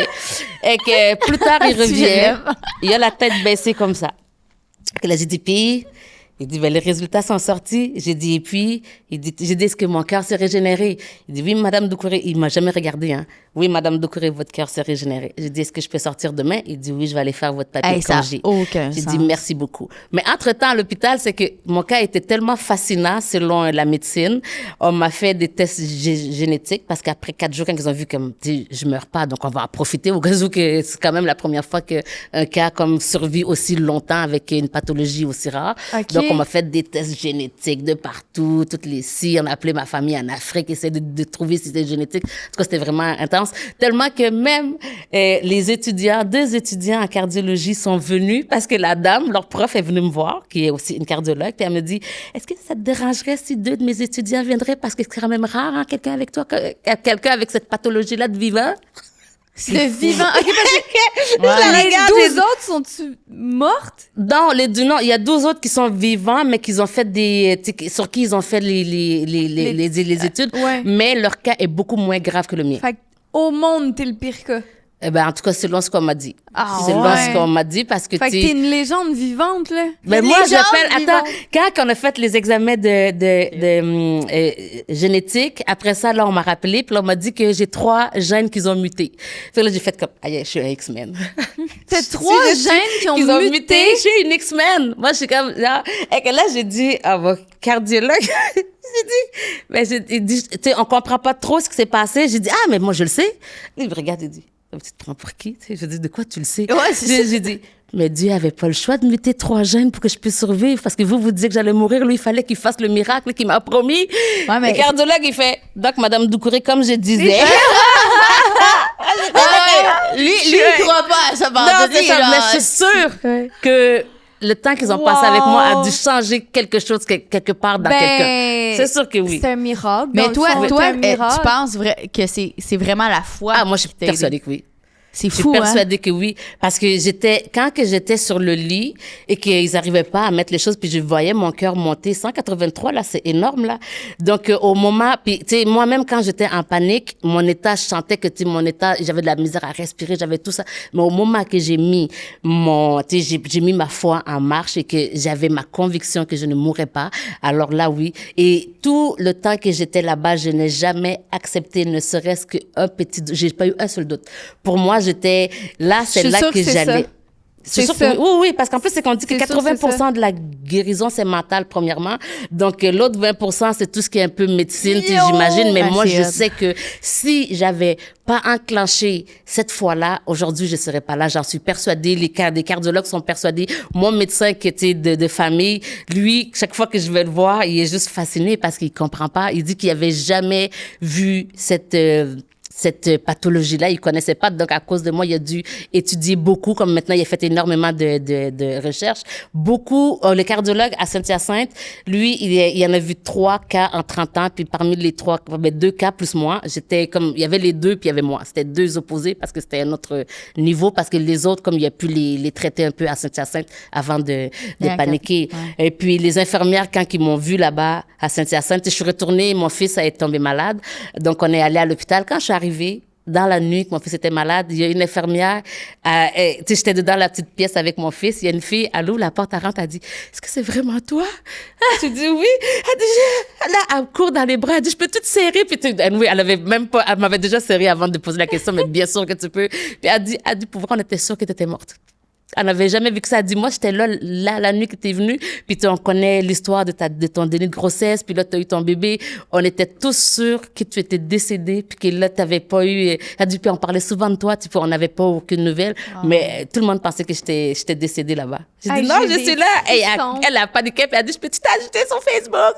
Et que plus tard il revient. Il a la tête baissée comme ça. Et là j'ai dit puis Il dit, ben, les résultats sont sortis. J'ai dit, et puis, j'ai dit, est-ce que mon cœur s'est régénéré? Il dit, oui, Madame Doucouré. Il m'a jamais regardé, hein. Oui, Madame Doucouré, votre cœur s'est régénéré. J'ai dit, est-ce que je peux sortir demain? Il dit, oui, je vais aller faire votre papier de congé. J'ai dit, merci beaucoup. Mais entre-temps, à l'hôpital, c'est que mon cas était tellement fascinant selon la médecine. On m'a fait des tests génétiques parce qu'après 4 jours, quand ils ont vu que je meurs pas, donc on va en profiter au cas où que c'est quand même la première fois qu'un cas comme survit aussi longtemps avec une pathologie aussi rare. Okay. Donc, on m'a fait des tests génétiques de partout, toutes les si, on a appelé ma famille en Afrique, essayer de trouver si c'était génétique. En tout cas, c'était vraiment intense. Tellement que même les étudiants, 2 étudiants en cardiologie sont venus parce que la dame, leur prof, est venue me voir, qui est aussi une cardiologue, puis elle me dit, est-ce que ça te dérangerait si 2 de mes étudiants viendraient parce que c'est quand même rare, hein, quelqu'un avec toi, quelqu'un avec cette pathologie-là de vivant? De vivant. OK, parce que les 12 autres sont-tu mortes? Non, non, il y a 12 autres qui sont vivants, mais qu'ils ont fait sur qui ils ont fait les études. Ouais. Mais leur cas est beaucoup moins grave que le mien. Fait au monde, t'es le pire cas. Eh ben, en tout cas, selon ce qu'on m'a dit. Ah, selon ce qu'on m'a dit, parce que fait que t'es une légende vivante, là. Mais moi, attends, quand on a fait les examens génétique, après ça, là, on m'a rappelé, puis là, on m'a dit que j'ai 3 gènes qui ont muté. Puis là, j'ai fait comme, aïe, je suis un X-Men. T'as 3 gènes qui ont muté? Je suis une X-Men. Moi, je suis comme, là, et que là, j'ai dit à mon cardiologue, j'ai dit, tu sais, on comprend pas trop ce qui s'est passé. J'ai dit, ah, mais moi, je le sais. Il me regarde et dit, tu te prends pour qui? Je dis, de quoi tu le sais? Ouais, j'ai dit, mais Dieu avait pas le choix de muter 3 gènes pour que je puisse survivre. Parce que vous disiez que j'allais mourir. Lui, il fallait qu'il fasse le miracle qu'il m'a promis. Ouais, mais... Le cardiologue, il fait, donc, Madame Doucouré, comme je disais. Lui, il croit pas à ça. Non, c'est ça. Mais je suis sûre que le temps qu'ils ont passé avec moi a dû changer quelque chose quelque part dans quelqu'un. C'est sûr que oui. C'est un miracle. Mais toi, tu penses que c'est vraiment la foi? Ah, moi, je suis persuadée que oui. C'est fou, je suis persuadée que oui. Parce que quand j'étais sur le lit et qu'ils n'arrivaient pas à mettre les choses, puis je voyais mon cœur monter. 183, là, c'est énorme, là. Donc, au moment, puis, tu sais, moi-même, quand j'étais en panique, mon état, je sentais que, tu sais, mon état, j'avais de la misère à respirer, j'avais tout ça. Mais au moment que j'ai mis j'ai mis ma foi en marche et que j'avais ma conviction que je ne mourrais pas, alors là, oui. Et tout le temps que j'étais là-bas, je n'ai jamais accepté, ne serait-ce qu'un petit doute. J'ai pas eu un seul doute. Pour moi, j'étais là, c'est là que j'allais. C'est sûr que oui, parce qu'en plus, c'est qu'on dit que 80% de la guérison, c'est mental, premièrement. Donc, l'autre 20%, c'est tout ce qui est un peu médecine, j'imagine. Mais moi, je sais que si j'avais pas enclenché cette fois-là, aujourd'hui, je serais pas là. J'en suis persuadée. Les cardiologues sont persuadés. Mon médecin qui était de famille, lui, chaque fois que je vais le voir, il est juste fasciné parce qu'il comprend pas. Il dit qu'il avait jamais vu cette pathologie-là, il connaissait pas. Donc, à cause de moi, il a dû étudier beaucoup. Comme maintenant, il a fait énormément de recherches. Beaucoup, le cardiologue à Saint-Hyacinthe, lui, il en a vu 3 cas en 30 ans. Puis parmi les 3, 2 cas plus moi, j'étais comme, il y avait les 2 puis il y avait moi. C'était 2 opposés parce que c'était un autre niveau. Parce que les autres, comme il a pu les traiter un peu à Saint-Hyacinthe avant de paniquer. Ouais. Et puis, les infirmières, quand ils m'ont vu là-bas à Saint-Hyacinthe, je suis retournée, mon fils a été tombé malade. Donc, on est allé à l'hôpital. Quand je suis arrivée, dans la nuit, que mon fils était malade, il y a une infirmière, tu sais, j'étais dans la petite pièce avec mon fils, il y a une fille, elle ouvre la porte, elle rentre, elle dit, est-ce que c'est vraiment toi? Je dis oui. Elle dit, là, elle court dans les bras, elle dit, je peux tout te serrer, puis elle m'avait déjà serré avant de poser la question, mais bien sûr que tu peux. Puis elle dit, pour vrai, on était sûr que tu étais morte. Elle n'avait jamais vu que ça. Elle dit, moi, j'étais là la nuit que tu es venue, puis on connaît l'histoire de ton délai de grossesse, puis là, tu as eu ton bébé. On était tous sûrs que tu étais décédée, puis que là, tu n'avais pas eu... Elle dit, puis on parlait souvent de toi, on n'avait pas aucune nouvelle, mais tout le monde pensait que j'étais décédée là-bas. J'ai dit, non, je suis là. Et elle a paniqué, puis elle a dit, je peux-tu t'ajouter sur Facebook?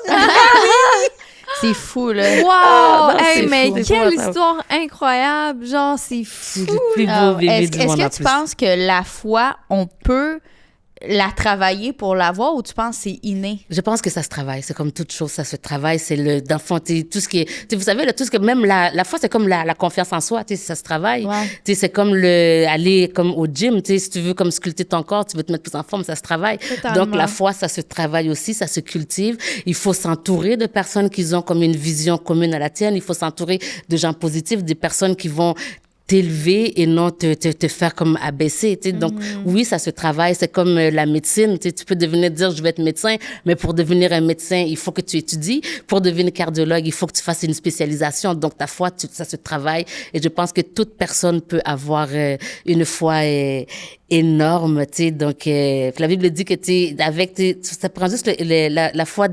C'est fou, là. Wow! Non, mais quelle histoire incroyable! Genre, c'est fou! C'est le plus beau bébé du monde. Est-ce que tu penses que la foi, on peut la travailler pour l'avoir ou tu penses que c'est inné? Je pense que ça se travaille. C'est comme toute chose, ça se travaille. C'est dans le fond, tout ce qui est... Vous savez, là, tout ce que... Même la foi, c'est comme la confiance en soi, ça se travaille. Ouais. C'est comme aller comme au gym, si tu veux comme sculpter ton corps, tu veux te mettre plus en forme, ça se travaille. Totalement. Donc, la foi, ça se travaille aussi, ça se cultive. Il faut s'entourer de personnes qui ont comme une vision commune à la tienne. Il faut s'entourer de gens positifs, des personnes qui vont t'élever et non te faire comme abaisser. Tu sais. Donc, oui, ça se travaille. C'est comme la médecine. Tu sais, tu peux devenir dire, je vais être médecin, mais pour devenir un médecin, il faut que tu étudies. Pour devenir cardiologue, il faut que tu fasses une spécialisation. Donc, ta foi, ça se travaille. Et je pense que toute personne peut avoir une foi énorme, tu sais. Donc, la Bible dit que ça prend juste la foi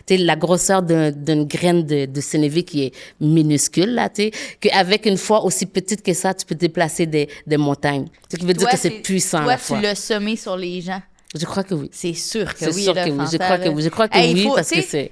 la grosseur d'une graine de sénévé qui est minuscule, là, tu sais, qu'avec une foi aussi petite que ça, tu peux déplacer des montagnes. Ce qui veut dire que c'est puissant, la foi. Toi, tu l'as semé sur les gens. Je crois que oui. C'est sûr que c'est oui. Sûr là, que oui. Je crois que oui. Je crois que hey, oui, parce que c'est...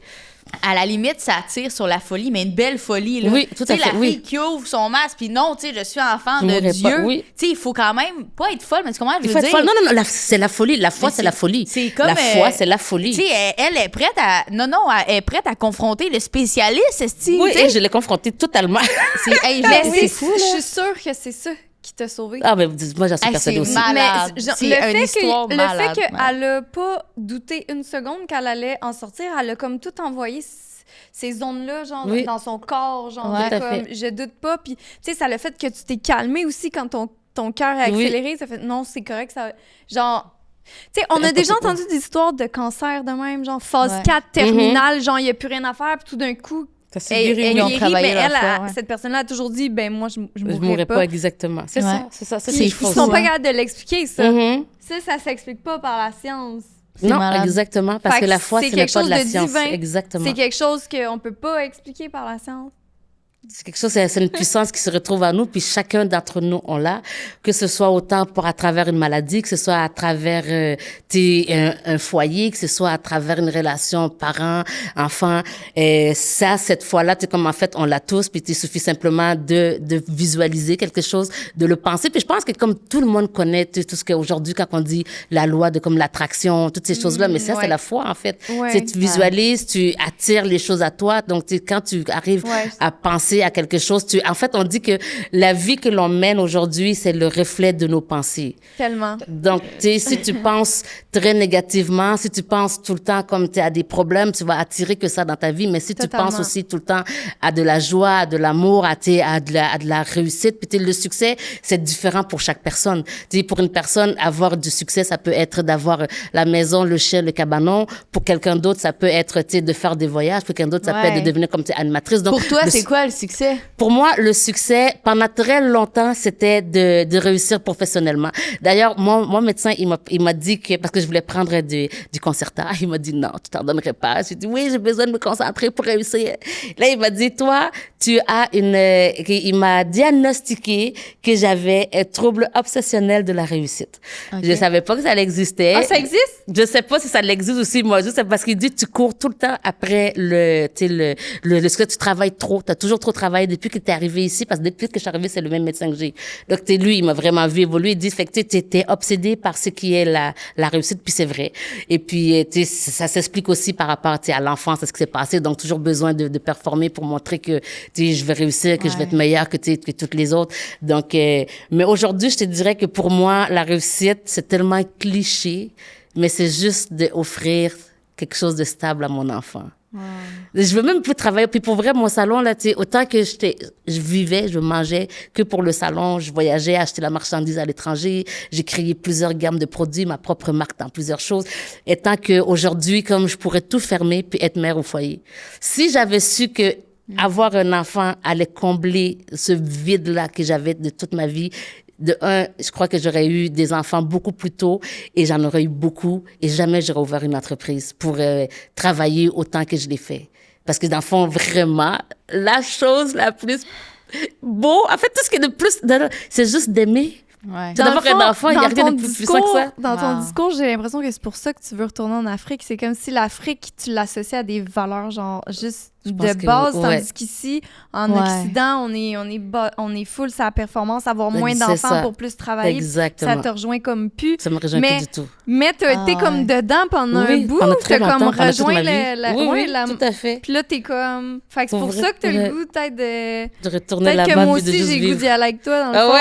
À la limite, ça attire sur la folie, mais une belle folie. Là. Oui, tout à fait. La fille qui ouvre son masque, puis non, tu sais, je suis enfant de Dieu. Oui. Tu sais, il faut quand même pas être folle, mais tu comprends, je veux dire. Folle. Non, c'est la folie. La foi, c'est la folie. C'est comme, la foi, c'est la folie. Tu sais, elle est prête à. Non, elle est prête à confronter le spécialiste, Steve. Oui, et je l'ai confronté totalement. C'est fou, là. Je suis sûre que c'est ça qui t'a sauvé. Ah, mais moi, j'en suis persuadée aussi. Malade. Mais le fait qu'elle n'a pas douté une seconde qu'elle allait en sortir, elle a comme tout envoyé ces zones-là, genre, dans son corps, genre, comme, je doute pas. Puis, tu sais, ça a le fait que tu t'es calmé aussi quand ton cœur a accéléré. Ça fait, non, c'est correct, ça... Genre... Tu sais, on a déjà entendu des histoires de cancer de même, genre, phase 4, terminale, genre, il n'y a plus rien à faire, puis tout d'un coup... Elle guérit, mais cette personne-là a toujours dit, ben moi, je mourrais pas. Exactement. C'est ça. Ils sont pas capables de l'expliquer, ça. Ça s'explique pas par la science. Non, exactement, parce que la foi, ce n'est pas de la science. Exactement. C'est quelque chose qu'on peut pas expliquer par la science. C'est quelque chose, c'est une puissance qui se retrouve à nous, puis chacun d'entre nous, on l'a, que ce soit autant à travers une maladie, que ce soit à travers un foyer, que ce soit à travers une relation parent-enfant. Cette foi-là, comme en fait, on l'a tous, puis il suffit simplement de visualiser quelque chose, de le penser. Puis je pense que comme tout le monde connaît tout ce qu'aujourd'hui, quand on dit la loi de comme l'attraction, toutes ces choses-là, mais ça, c'est la foi, en fait. Tu visualises, tu attires les choses à toi. Donc, quand tu arrives à penser à quelque chose. En fait, on dit que la vie que l'on mène aujourd'hui, c'est le reflet de nos pensées. Tellement. Donc, si tu penses très négativement, si tu penses tout le temps comme tu as des problèmes, tu vas attirer que ça dans ta vie. Mais si tu penses aussi tout le temps à de la joie, à de l'amour, à de la réussite, puis le succès, c'est différent pour chaque personne. Pour une personne, avoir du succès, ça peut être d'avoir la maison, le chien, le cabanon. Pour quelqu'un d'autre, ça peut être de faire des voyages. Pour quelqu'un d'autre, ça peut être de devenir comme animatrice. Donc, pour toi, c'est quoi le succès? Pour moi, le succès, pendant très longtemps, c'était de réussir professionnellement. D'ailleurs, mon médecin, il m'a dit que, parce que je voulais prendre du Concerta, il m'a dit non, tu t'en donnerais pas. J'ai dit oui, j'ai besoin de me concentrer pour réussir. Là, il m'a dit, toi, tu as il m'a diagnostiqué que j'avais un trouble obsessionnel de la réussite. Okay. Je savais pas que ça existait. Ah, ça existe? Je sais pas si ça existe aussi, moi, juste parce qu'il dit, tu cours tout le temps après le succès, tu travailles trop, t'as toujours trop travaillé depuis que t'es arrivé ici, parce que depuis que je suis arrivée, c'est le même médecin que j'ai. Donc, lui, il m'a vraiment vu évoluer. Il dit, fait que t'es obsédé par ce qui est la réussite, puis c'est vrai. Et puis, ça s'explique aussi par rapport, à l'enfance, à ce qui s'est passé. Donc, toujours besoin de performer pour montrer que, je vais réussir, que je vais être meilleure que toutes les autres. Donc, mais aujourd'hui, je te dirais que pour moi, la réussite, c'est tellement cliché, mais c'est juste d'offrir quelque chose de stable à mon enfant. Wow. Je veux même plus travailler. Puis pour vrai, mon salon, là, autant que je vivais, je mangeais que pour le salon, je voyageais, acheter la marchandise à l'étranger, j'ai créé plusieurs gammes de produits, ma propre marque dans plusieurs choses. Et tant qu'aujourd'hui, comme je pourrais tout fermer puis être mère au foyer. Si j'avais su que avoir un enfant allait combler ce vide-là que j'avais de toute ma vie, je crois que j'aurais eu des enfants beaucoup plus tôt et j'en aurais eu beaucoup et jamais j'aurais ouvert une entreprise pour travailler autant que je l'ai fait. Parce que dans le fond, vraiment, la chose la plus beau, en fait, tout ce qui est de plus, c'est juste d'aimer. Ouais. D'avoir un enfant, il n'y a rien de plus puissant que ça. Dans ton discours, j'ai l'impression que c'est pour ça que tu veux retourner en Afrique. C'est comme si l'Afrique, tu l'associes à des valeurs, genre, juste de base, tandis qu'ici, en Occident, on est full sa performance, avoir moins d'enfants pour plus travailler. Exactement. Ça te rejoint comme plus. Ça me rejoint plus du tout. Mais tu as été comme dedans pendant un bout. Tu as comme rejoint la... tout à fait. Puis là, t'es comme... Fait que c'est pour ça que tu as le goût peut-être de retourner là-bas. Peut-être que moi aussi, j'ai le goût d'y aller avec toi, dans le fond.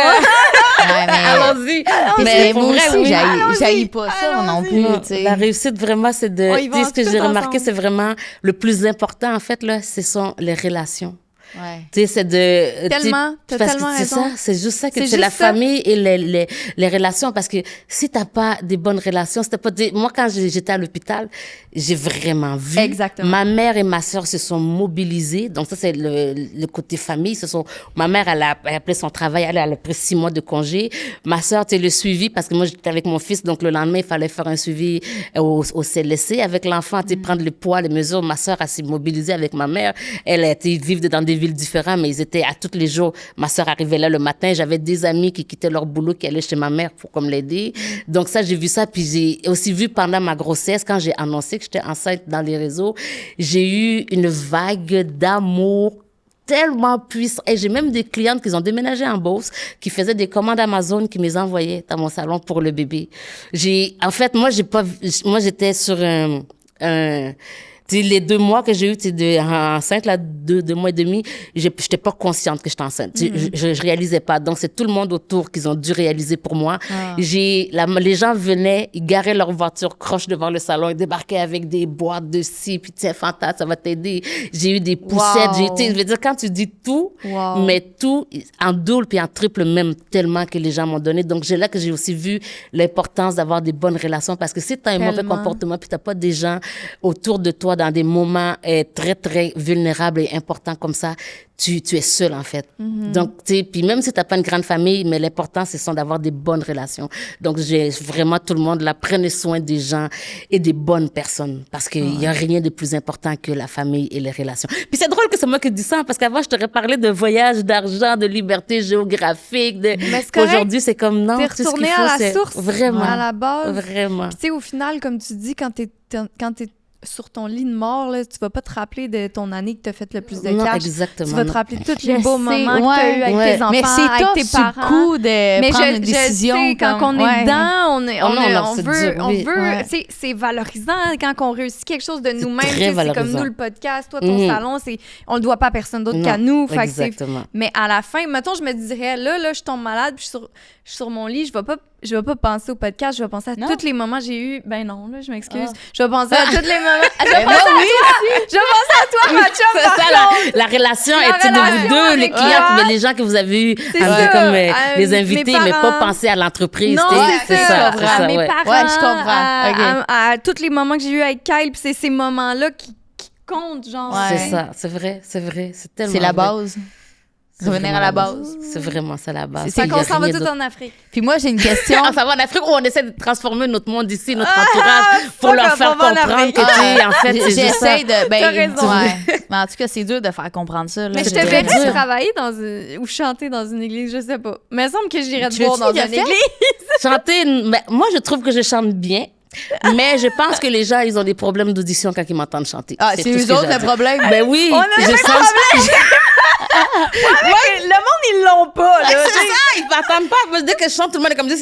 Allons-y. Mais pour vrai, j'haïs pas ça non plus. La réussite, vraiment, c'est de... Ce que j'ai remarqué, c'est vraiment le plus important, en fait, là, ce sont les relations. Ouais. Tu sais, c'est de... Tellement, t'as parce tellement que c'est raison. ça, c'est juste ça que C'est c'est la juste ça. famille et les relations. Parce que si t'as pas des bonnes relations, si t'as pas moi, quand j'étais à l'hôpital, j'ai vraiment vu. Exactement. Ma mère et ma sœur se sont mobilisées. Donc ça, c'est le côté famille. Ma mère, elle a appelé son travail, elle a pris 6 mois de congé. Ma sœur, tu sais, le suivi, parce que moi, j'étais avec mon fils, donc le lendemain, il fallait faire un suivi au CLSC avec l'enfant, tu sais, prendre le poids, les mesures. Ma sœur, elle s'est mobilisée avec ma mère. Elle a été vivre dans des villes différentes, mais ils étaient à tous les jours. Ma sœur arrivait là le matin. J'avais des amis qui quittaient leur boulot, qui allaient chez ma mère pour comme l'aider. Donc ça, j'ai vu ça. Puis j'ai aussi vu pendant ma grossesse, quand j'ai annoncé que j'étais enceinte dans les réseaux, j'ai eu une vague d'amour tellement puissant. Et j'ai même des clientes qui ont déménagé en Beauce, qui faisaient des commandes Amazon, qui me les envoyaient dans mon salon pour le bébé. En fait, moi, j'étais sur les 2 mois que j'ai eu enceinte, là, 2 mois et demi, j'étais pas consciente que j'étais enceinte. Je réalisais pas. Donc, c'est tout le monde autour qui ont dû réaliser pour moi. Les gens venaient, ils garaient leur voiture croche devant le salon, ils débarquaient avec des boîtes de scie, puis tiens, Fanta, ça va t'aider. J'ai eu des poussettes. Je veux dire, quand tu dis tout, mais tout en double puis en triple même, tellement que les gens m'ont donné. Donc, là que j'ai aussi vu l'importance d'avoir des bonnes relations, parce que si tu as un mauvais comportement puis tu n'as pas des gens autour de toi dans des moments très, très vulnérables et importants comme ça, tu es seul, en fait. Donc, tu sais, puis même si tu n'as pas une grande famille, mais l'important, c'est d'avoir des bonnes relations. Donc, j'ai vraiment tout le monde là, prenez soin des gens et des bonnes personnes, parce qu'il n'y a rien de plus important que la famille et les relations. Puis c'est drôle que c'est moi qui dis ça, parce qu'avant, je t'aurais parlé de voyage, d'argent, de liberté géographique. Aujourd'hui, c'est comme non, t'es tout ce qu'il retourné faut, à la c'est source, vraiment, à la base. Vraiment. Puis tu sais, au final, comme tu dis, quand t'es sur ton lit de mort, là, tu vas pas te rappeler de ton année que t'as fait le plus de Non, cash. exactement. Tu vas te rappeler de tous les beaux sais, moments que t'as eu avec tes enfants, mais c'est avec tough tes sur le parents. coup de prendre une décision. Je sais, quand comme- on est ouais. dedans, on c'est veut, dur, oui. Ouais. c'est valorisant quand on réussit quelque chose de nous-mêmes. très Tu sais, C'est comme valorisant. nous, le podcast, toi, ton salon, on le doit pas à personne d'autre qu'à nous. Fait que exactement. mais à la fin, mettons, je me dirais, là, je tombe malade, puis je suis sur mon lit, je vais pas penser au podcast, je vais penser à tous les moments que j'ai eu. Ben non, là, je m'excuse. Je vais penser à tous les moments. Je vais penser je vais penser à toi, ma chum, C'est par ça, contre. la relation La est de relation vous deux, les avec clients, toi. mais les gens que vous avez eus C'est ça. comme les Mes invités, mais parents. pas penser à l'entreprise. Non, tu sais. c'est ça. c'est À ça, mes ouais. parents, Ouais, je comprends. à tous les moments que j'ai eu avec Kyle, puis c'est ces moments-là qui comptent, genre. Ouais. C'est ça, c'est vrai, c'est tellement C'est la vrai. base. C'est Revenir vraiment à la base. C'est vraiment ça la base. Fait Il y a qu'on s'en va rien tout d'autre. en Afrique. Puis moi, j'ai une question. On s'en va en Afrique où on essaie de transformer notre monde ici, notre entourage, pour leur fuck faire off, on va en comprendre Afrique. que, tu sais, en fait, c'est juste ça. J'essaie de. T'as raison. Ouais. Mais en tout cas, c'est dur de faire comprendre ça. Là. Mais je te C'est verrais dur. travailler ou chanter dans une église, je sais pas. Mais il me semble que j'irais te Tu voir l'as-tu dans déjà une fait? église. Chanter, mais moi, je trouve que je chante bien. Mais je pense que les gens, ils ont des problèmes d'audition quand ils m'entendent chanter. Ah, c'est tout ce eux que autres j'ai à le dire. problème. Ben oui, On a je pas de chante. Le monde, ils l'ont pas, là. C'est ça, ils m'entendent pas. Moi, dès que je chante, tout le monde est comme ça.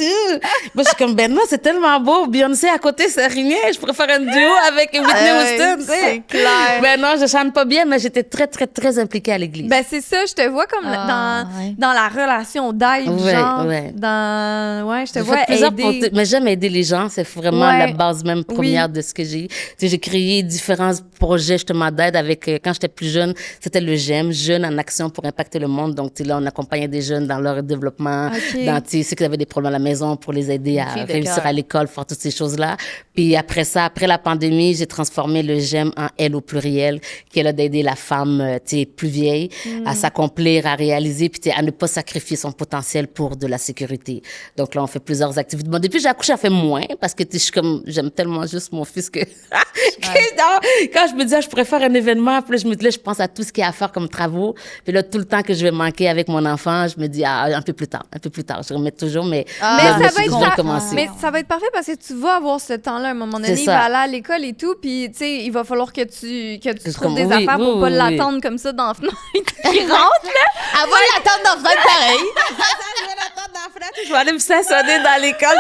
Moi, je suis comme, ben non, c'est tellement beau. Beyoncé à côté, c'est rien. Je préfère un duo avec Whitney Houston. tu sais. c'est clair. Ben non, je chante pas bien, mais j'étais très, très, très impliquée à l'église. Ben, c'est ça, je te vois comme ouais. dans la relation d'aide, Ouais, genre. ouais. Je te J'ai vois fait plusieurs aider. mais j'aime aider les gens. C'est vraiment Ouais. la base même première de ce que j'ai. Tu sais, j'ai créé différents projets justement d'aide avec, quand j'étais plus jeune, c'était le GEM, Jeunes en action pour impacter le monde. Donc, tu sais, là, on accompagnait des jeunes dans leur développement, Ok. dans, tu sais, ceux qui avaient des problèmes à la maison pour les aider à Filles de réussir cœur. à l'école, faire toutes ces choses-là. Puis après ça, après la pandémie, j'ai transformé le GEM en Elle au pluriel, qui est là d'aider la femme, tu sais, plus vieille à s'accomplir, à réaliser, puis tu sais, à ne pas sacrifier son potentiel pour de la sécurité. Donc là, on fait plusieurs activités. Bon, depuis que j'ai accouché, je fais moins parce que tu sais, je suis comme, j'aime tellement juste mon fils que, quand je me dis, je pourrais faire un événement, puis là, je pense à tout ce qu'il y a à faire comme travaux. Puis là, tout le temps que je vais manquer avec mon enfant, je me dis, un peu plus tard. Je remets toujours, mais Mais là, ça va je être viens de commencer. Mais ça va être parfait parce que tu vas avoir ce temps-là à un moment donné. C'est Il ça. va aller à l'école et tout, puis tu sais, il va falloir que tu C'est trouves comme- des oui, affaires pour oui, pas oui, l'attendre comme ça dans la fenêtre qui rentre, là. Elle va l'attendre dans le fenêtre pareil. Je vais aller me stationner dans l'école.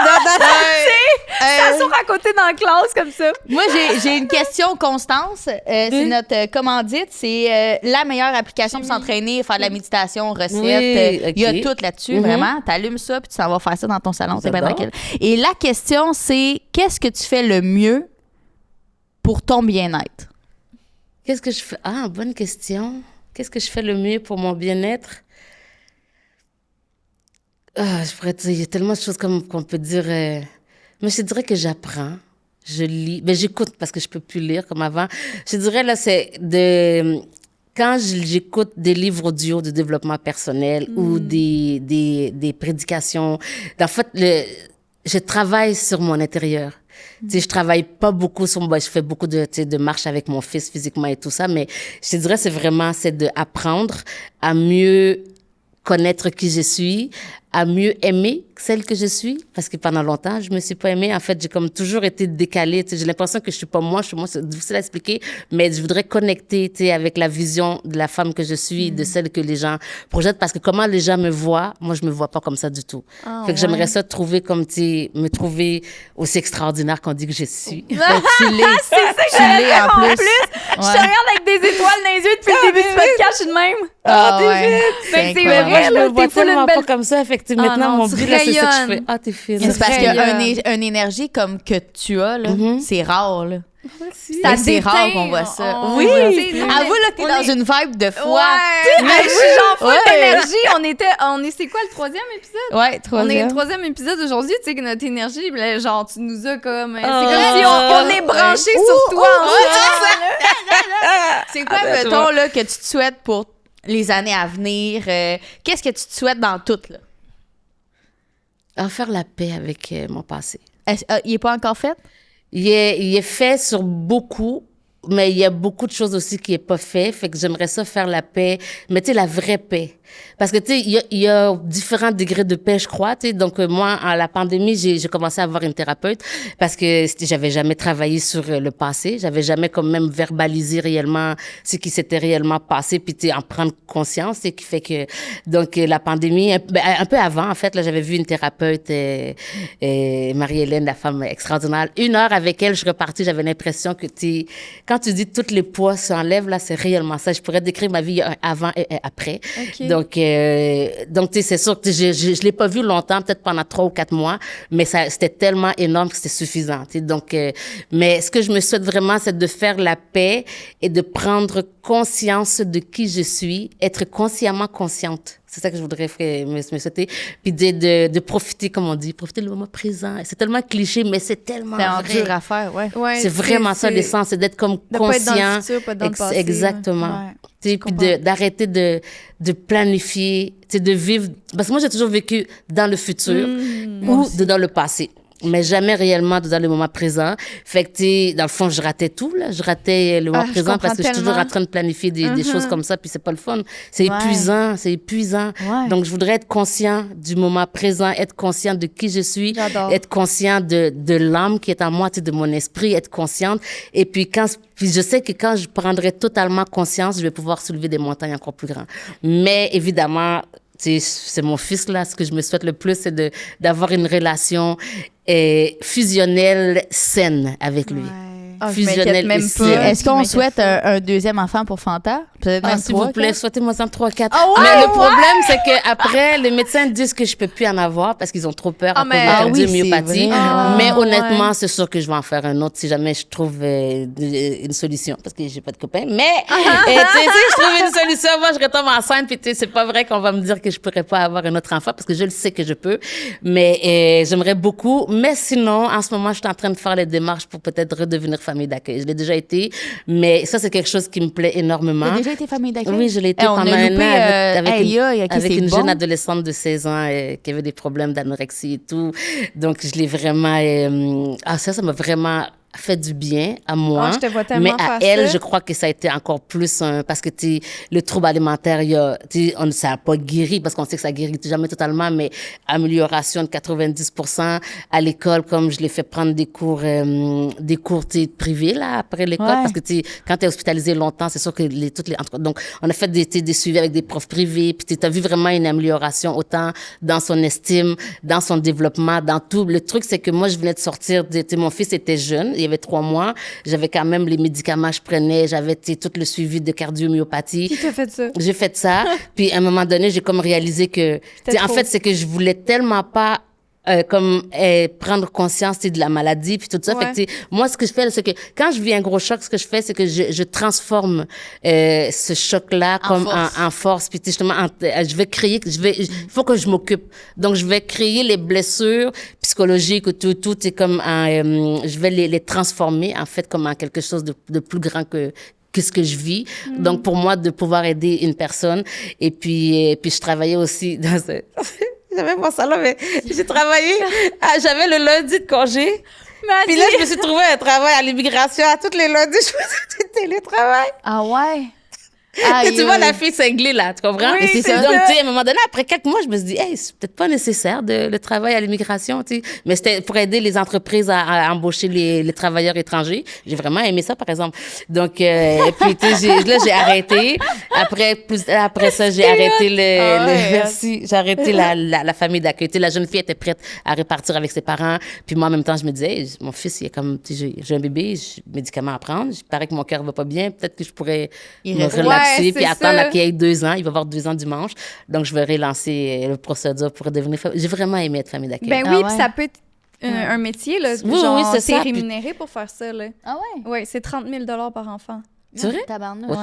Ça sort à côté dans la classe comme ça. Moi, j'ai une question, Constance. C'est notre commandite. C'est la meilleure application pour s'entraîner, faire de la méditation, recettes. Oui, Il y a ok. tout là-dessus, vraiment. Tu allumes ça, puis tu s'en vas faire ça dans ton salon. C'est bien J'adore. tranquille. Et la question, c'est qu'est-ce que tu fais le mieux pour ton bien-être? Qu'est-ce que je fais? Ah, bonne question. Qu'est-ce que je fais le mieux pour mon bien-être? Je pourrais dire, il y a tellement de choses qu'on peut dire. Mais je dirais que j'apprends, je lis, mais j'écoute parce que je peux plus lire comme avant. Je dirais là, c'est quand j'écoute des livres audio de développement personnel ou des prédications. En fait, je travaille sur mon intérieur. Tu sais, je travaille pas beaucoup sur moi. Je fais beaucoup de marches avec mon fils physiquement et tout ça, mais je te dirais, c'est d'apprendre à mieux connaître qui je suis, à mieux aimer celle que je suis, parce que pendant longtemps, je me suis pas aimée. En fait, j'ai comme toujours été décalée. Tu sais, j'ai l'impression que je suis pas moi, c'est difficile à expliquer, mais je voudrais connecter, tu sais, avec la vision de la femme que je suis, de celle que les gens projettent, parce que comment les gens me voient, moi, je me vois pas comme ça du tout. Fait que j'aimerais ça trouver comme, tu sais, me trouver aussi extraordinaire qu'on dit que je suis. Tu l'es. C'est ça que Tu l'es en plus. Je te regarde avec des étoiles dans les yeux depuis le début du podcast, je suis de même. Ouais. Fait que c'est incroyable. Moi, je vrai, me vois t'es full tellement une belle- pas comme ça. Fait que maintenant, non, mon tu but, là, c'est ça que je rayonnes. fais. T'es fine. C'est parce Rayonne. qu'une énergie comme que tu as, là, c'est rare, là. Ça C'est déteint. rare qu'on voit ça. On- Oui! on sait, là, Avoue, là, t'es on dans est- une vibe de foi. Ouais! Mais Je suis genre full Ouais. d'énergie. C'est quoi le 3e épisode? Ouais, On est troisième. le 3e épisode aujourd'hui, tu sais, que notre énergie, là, genre, tu nous as comme. C'est Oh. comme si on est branché sur toi. en ouais, ce moment. C'est quoi, mettons, là, que tu te souhaites pour les années à venir? Qu'est-ce que tu te souhaites dans tout, là? À faire la paix avec mon passé. Il est pas encore fait? Il est fait sur beaucoup, mais il y a beaucoup de choses aussi qui est pas fait. Fait que j'aimerais ça faire la paix, mais tu sais, la vraie paix. Parce que tu sais, il y a différents degrés de paix, je crois. Tu sais, donc moi, à la pandémie, j'ai commencé à avoir une thérapeute parce que j'avais jamais travaillé sur le passé, j'avais jamais quand même verbalisé réellement ce qui s'était réellement passé, puis tu sais, en prendre conscience, c'est qui fait que donc la pandémie, un peu avant en fait, là, j'avais vu une thérapeute, Marie-Hélène, la femme extraordinaire. 1 heure avec elle, je suis repartie, j'avais l'impression que quand tu dis tous les poids s'enlèvent, là, c'est réellement ça. Je pourrais décrire ma vie avant et après. OK. Donc, tu sais, c'est sûr que je l'ai pas vu longtemps, peut-être pendant 3 ou 4 mois, mais c'était tellement énorme que c'était suffisant. Tu sais. Donc, mais ce que je me souhaite vraiment, c'est de faire la paix et de prendre conscience de qui je suis, être consciemment consciente. C'est ça que je voudrais me souhaiter. Puis de profiter, comme on dit, profiter du moment présent. C'est tellement cliché, mais c'est tellement C'est vrai. dur à faire, ouais. Ouais, C'est vraiment ça l'essence, c'est d'être comme de pas être conscient. dans le futur, pas dans le passé. Exactement. Ouais. Tu sais, puis d'arrêter de planifier, tu sais, de vivre. Parce que moi, j'ai toujours vécu dans le futur ou dans le passé. Mais jamais réellement dans le moment présent. Fait que, tu sais, dans le fond, je ratais tout, là. Je ratais le moment je présent parce comprends que je suis toujours tellement. en train de planifier des choses comme ça, puis c'est pas le fun. C'est Ouais. épuisant, c'est épuisant. Ouais. Donc, je voudrais être conscient du moment présent, être conscient de qui je suis, J'adore. être conscient de l'âme qui est en moi, tu sais, de mon esprit, être consciente. Et puis, puis je sais que quand je prendrai totalement conscience, je vais pouvoir soulever des montagnes encore plus grandes. Mais évidemment, tu sais, c'est mon fils, là. Ce que je me souhaite le plus, c'est d'avoir une relation fusionnelle saine avec lui. Ah, je Fusionnelle m'inquiète même et pas. saine. Est-ce qu'on Je m'inquiète souhaite pas. un deuxième enfant pour Fanta? Peut-être même S'il 3, vous plaît, souhaitez-moi en 3, 4. Ah ouais, Mais le problème, c'est qu'après, les médecins disent que je peux plus en avoir parce qu'ils ont trop peur à cause de la Ah oui, c'est cardiomyopathie. vrai. Mais Ah, honnêtement, ouais. c'est sûr que je vais en faire un autre si jamais je trouve une solution parce que j'ai pas de copain. Mais, tu sais, si je trouve une solution, moi, je retombe enceinte puis tu sais, c'est pas vrai qu'on va me dire que je pourrais pas avoir un autre enfant parce que je le sais que je peux. Mais j'aimerais beaucoup. Mais sinon, en ce moment, je suis en train de faire les démarches pour peut-être redevenir famille d'accueil. Je l'ai déjà été, mais ça, c'est quelque chose qui me plaît énormément. T'as déjà été famille d'accueil? Oui, je l'ai été On pendant a un loupé, an avec c'est une bon. jeune adolescente de 16 ans qui avait des problèmes d'anorexie et tout. Donc, je l'ai vraiment... ça m'a vraiment fait du bien à moi. Ah, je te vois tellement mais à faire elle, ça. je crois que ça a été encore plus parce que le trouble alimentaire, ça n'a pas guéri parce qu'on sait que ça guérit jamais totalement, mais amélioration de 90% à l'école, comme je l'ai fait prendre des cours privés là après l'école Ouais. parce que quand tu es hospitalisé longtemps, c'est sûr que en tout cas, donc on a fait des suivis avec des profs privés, puis tu as vu vraiment une amélioration autant dans son estime, dans son développement, dans tout. Le truc, c'est que moi, je venais de sortir, mon fils était jeune, il y avait 3 mois, j'avais quand même les médicaments que je prenais, j'avais tout le suivi de cardiomyopathie. Qui t'a fait ça? J'ai fait ça, puis à un moment donné, j'ai comme réalisé que, en trop. fait, c'est que je voulais tellement pas prendre conscience de la maladie puis tout ça. Ouais. Fait que, moi, ce que je fais, c'est que quand je vis un gros choc, ce que je fais, c'est que je transforme ce choc-là en force. Puis justement, je vais créer, il faut que je m'occupe. Donc, je vais créer les blessures psychologiques ou tout est comme je vais les transformer en fait comme en quelque chose de plus grand que ce que je vis. Donc, pour moi, de pouvoir aider une personne. Et puis je travaillais aussi dans j'avais mon salon, mais j'ai travaillé. J'avais le lundi de congé. Puis là, je me suis trouvé un travail à l'immigration. À tous les lundis, je faisais du télétravail. Ah ouais? Et tu vois la fille cinglée, là, tu comprends? Oui, c'est Donc, ça. tu sais, à un moment donné, après quelques mois, je me suis dit, hey, c'est peut-être pas nécessaire le travail à l'immigration, tu sais. Mais c'était pour aider les entreprises à embaucher les travailleurs étrangers. J'ai vraiment aimé ça, par exemple. Donc, et puis, tu sais, là, j'ai arrêté. Après ça, j'ai arrêté merci. J'ai arrêté la famille d'accueil. Tu sais, la jeune fille était prête à repartir avec ses parents. Puis moi, en même temps, je me disais, hey, mon fils, il est comme, tu sais, j'ai un bébé, j'ai des médicaments à prendre. Il paraît que mon cœur va pas bien. Peut-être que je pourrais me relaxer. Ouais, puis attendre ça. qu'il ait 2 ans. Il va avoir 2 ans dimanche. Donc, je vais relancer le procédure pour devenir J'ai vraiment aimé être famille d'accueil. Ben Ah oui, ouais. puis ça peut être un métier, là. Oui, genre, oui, c'est t'es ça. rémunéré pour faire ça, là. Ah ouais? Oui, c'est 30 000 par enfant. C'est vrai? Tabarnak. Autant?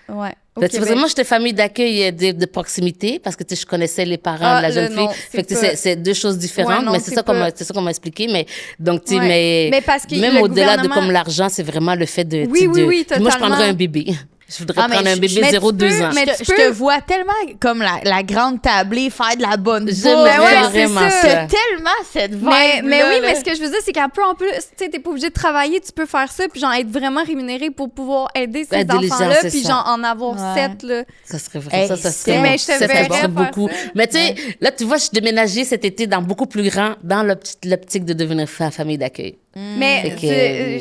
Ouais. Fait que, parce que moi, j'étais famille d'accueil de proximité parce que tu sais, je connaissais les parents de la jeune fille. non, Fait que tu sais, c'est 2 choses différentes, Ouais, non, mais c'est ça qu'on m'a expliqué. Mais donc, tu sais, Ouais. Mais parce que même le au-delà de gouvernement- comme l'argent, c'est vraiment le fait de. Oui, tu sais, oui, Moi, je totalement. prendrais un bébé. Je voudrais mais prendre un je- bébé mais tu 0-2 peux- ans. mais Je te vois tellement comme la grande tablée, faire de la bonne bouffe. J'aimerais Ben ouais, c'est vraiment ça. ça. T'as tellement cette vibe. Mais oui, mais ce que je veux dire, c'est qu'un peu en plus, tu sais, t'es pas obligé de travailler, tu peux faire ça, puis genre être vraiment rémunéré pour pouvoir aider ces Aider les gens, enfants-là, c'est puis ça. genre en avoir Ouais. 7, là. Ça serait vrai. Hey, ça serait, mais je te ça verrais serait faire beaucoup. ça. Mais tu sais, là, tu vois, je suis déménagée cet été dans beaucoup plus grand, dans l'optique de devenir famille d'accueil. Mais Fait que,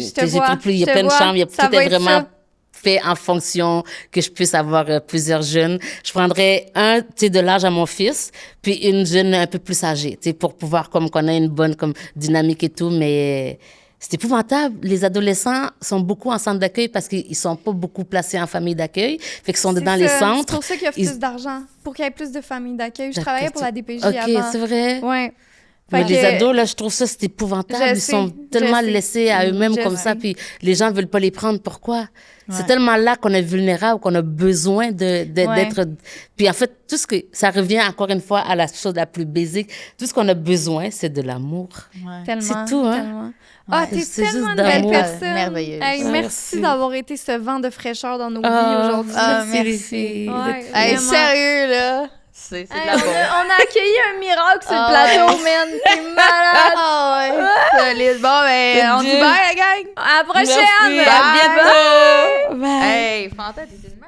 je tu te sais, j'ai vois. pris plus, il y a je te plein de vois, chambres, ça tout va est être vraiment ça. fait en fonction que je puisse avoir plusieurs jeunes. Je prendrais un, tu sais, de l'âge à mon fils, puis une jeune un peu plus âgée, tu sais, pour pouvoir comme qu'on ait une bonne comme dynamique et tout, mais c'est épouvantable. Les adolescents sont beaucoup en centre d'accueil parce qu'ils sont pas beaucoup placés en famille d'accueil, fait qu'ils sont C'est dans les ça. centres. C'est pour ça qu'il y a Ils- plus d'argent, pour qu'il y ait plus de familles d'accueil. Je D'accord, travaillais pour la DPJ OK, avant. c'est vrai. Ouais. Mais Fait les que- ados, là, je trouve ça, c'est épouvantable. Je Ils sais, sont tellement je sais. laissés à eux-mêmes Je comme sais. ça, puis les gens veulent pas les prendre. Pourquoi? Ouais. C'est tellement là qu'on est vulnérable, qu'on a besoin d'être... Puis en fait, tout ce que... Ça revient encore une fois à la chose la plus basique. Tout ce qu'on a besoin, c'est de l'amour. Ouais. Tellement, C'est tout, hein? tellement. Ah, t'es C'est tellement juste une belle d'amour. personne. Merveilleuse. Hey, Ah, merci merci. d'avoir été ce vent de fraîcheur dans nos Ah, vies aujourd'hui. merci, les merci. filles. Vous Ouais. êtes- Hey, Vraiment. sérieux, là. C'est de Hey, la on, bombe. a accueilli un miracle sur le Ah plateau, ouais. man. C'est malade. Ah ouais, solide. Bon, ben, on dit Dieu. bye, la gang. À la prochaine. Merci, à bientôt. Bye. Hey, Fanta, t'es tellement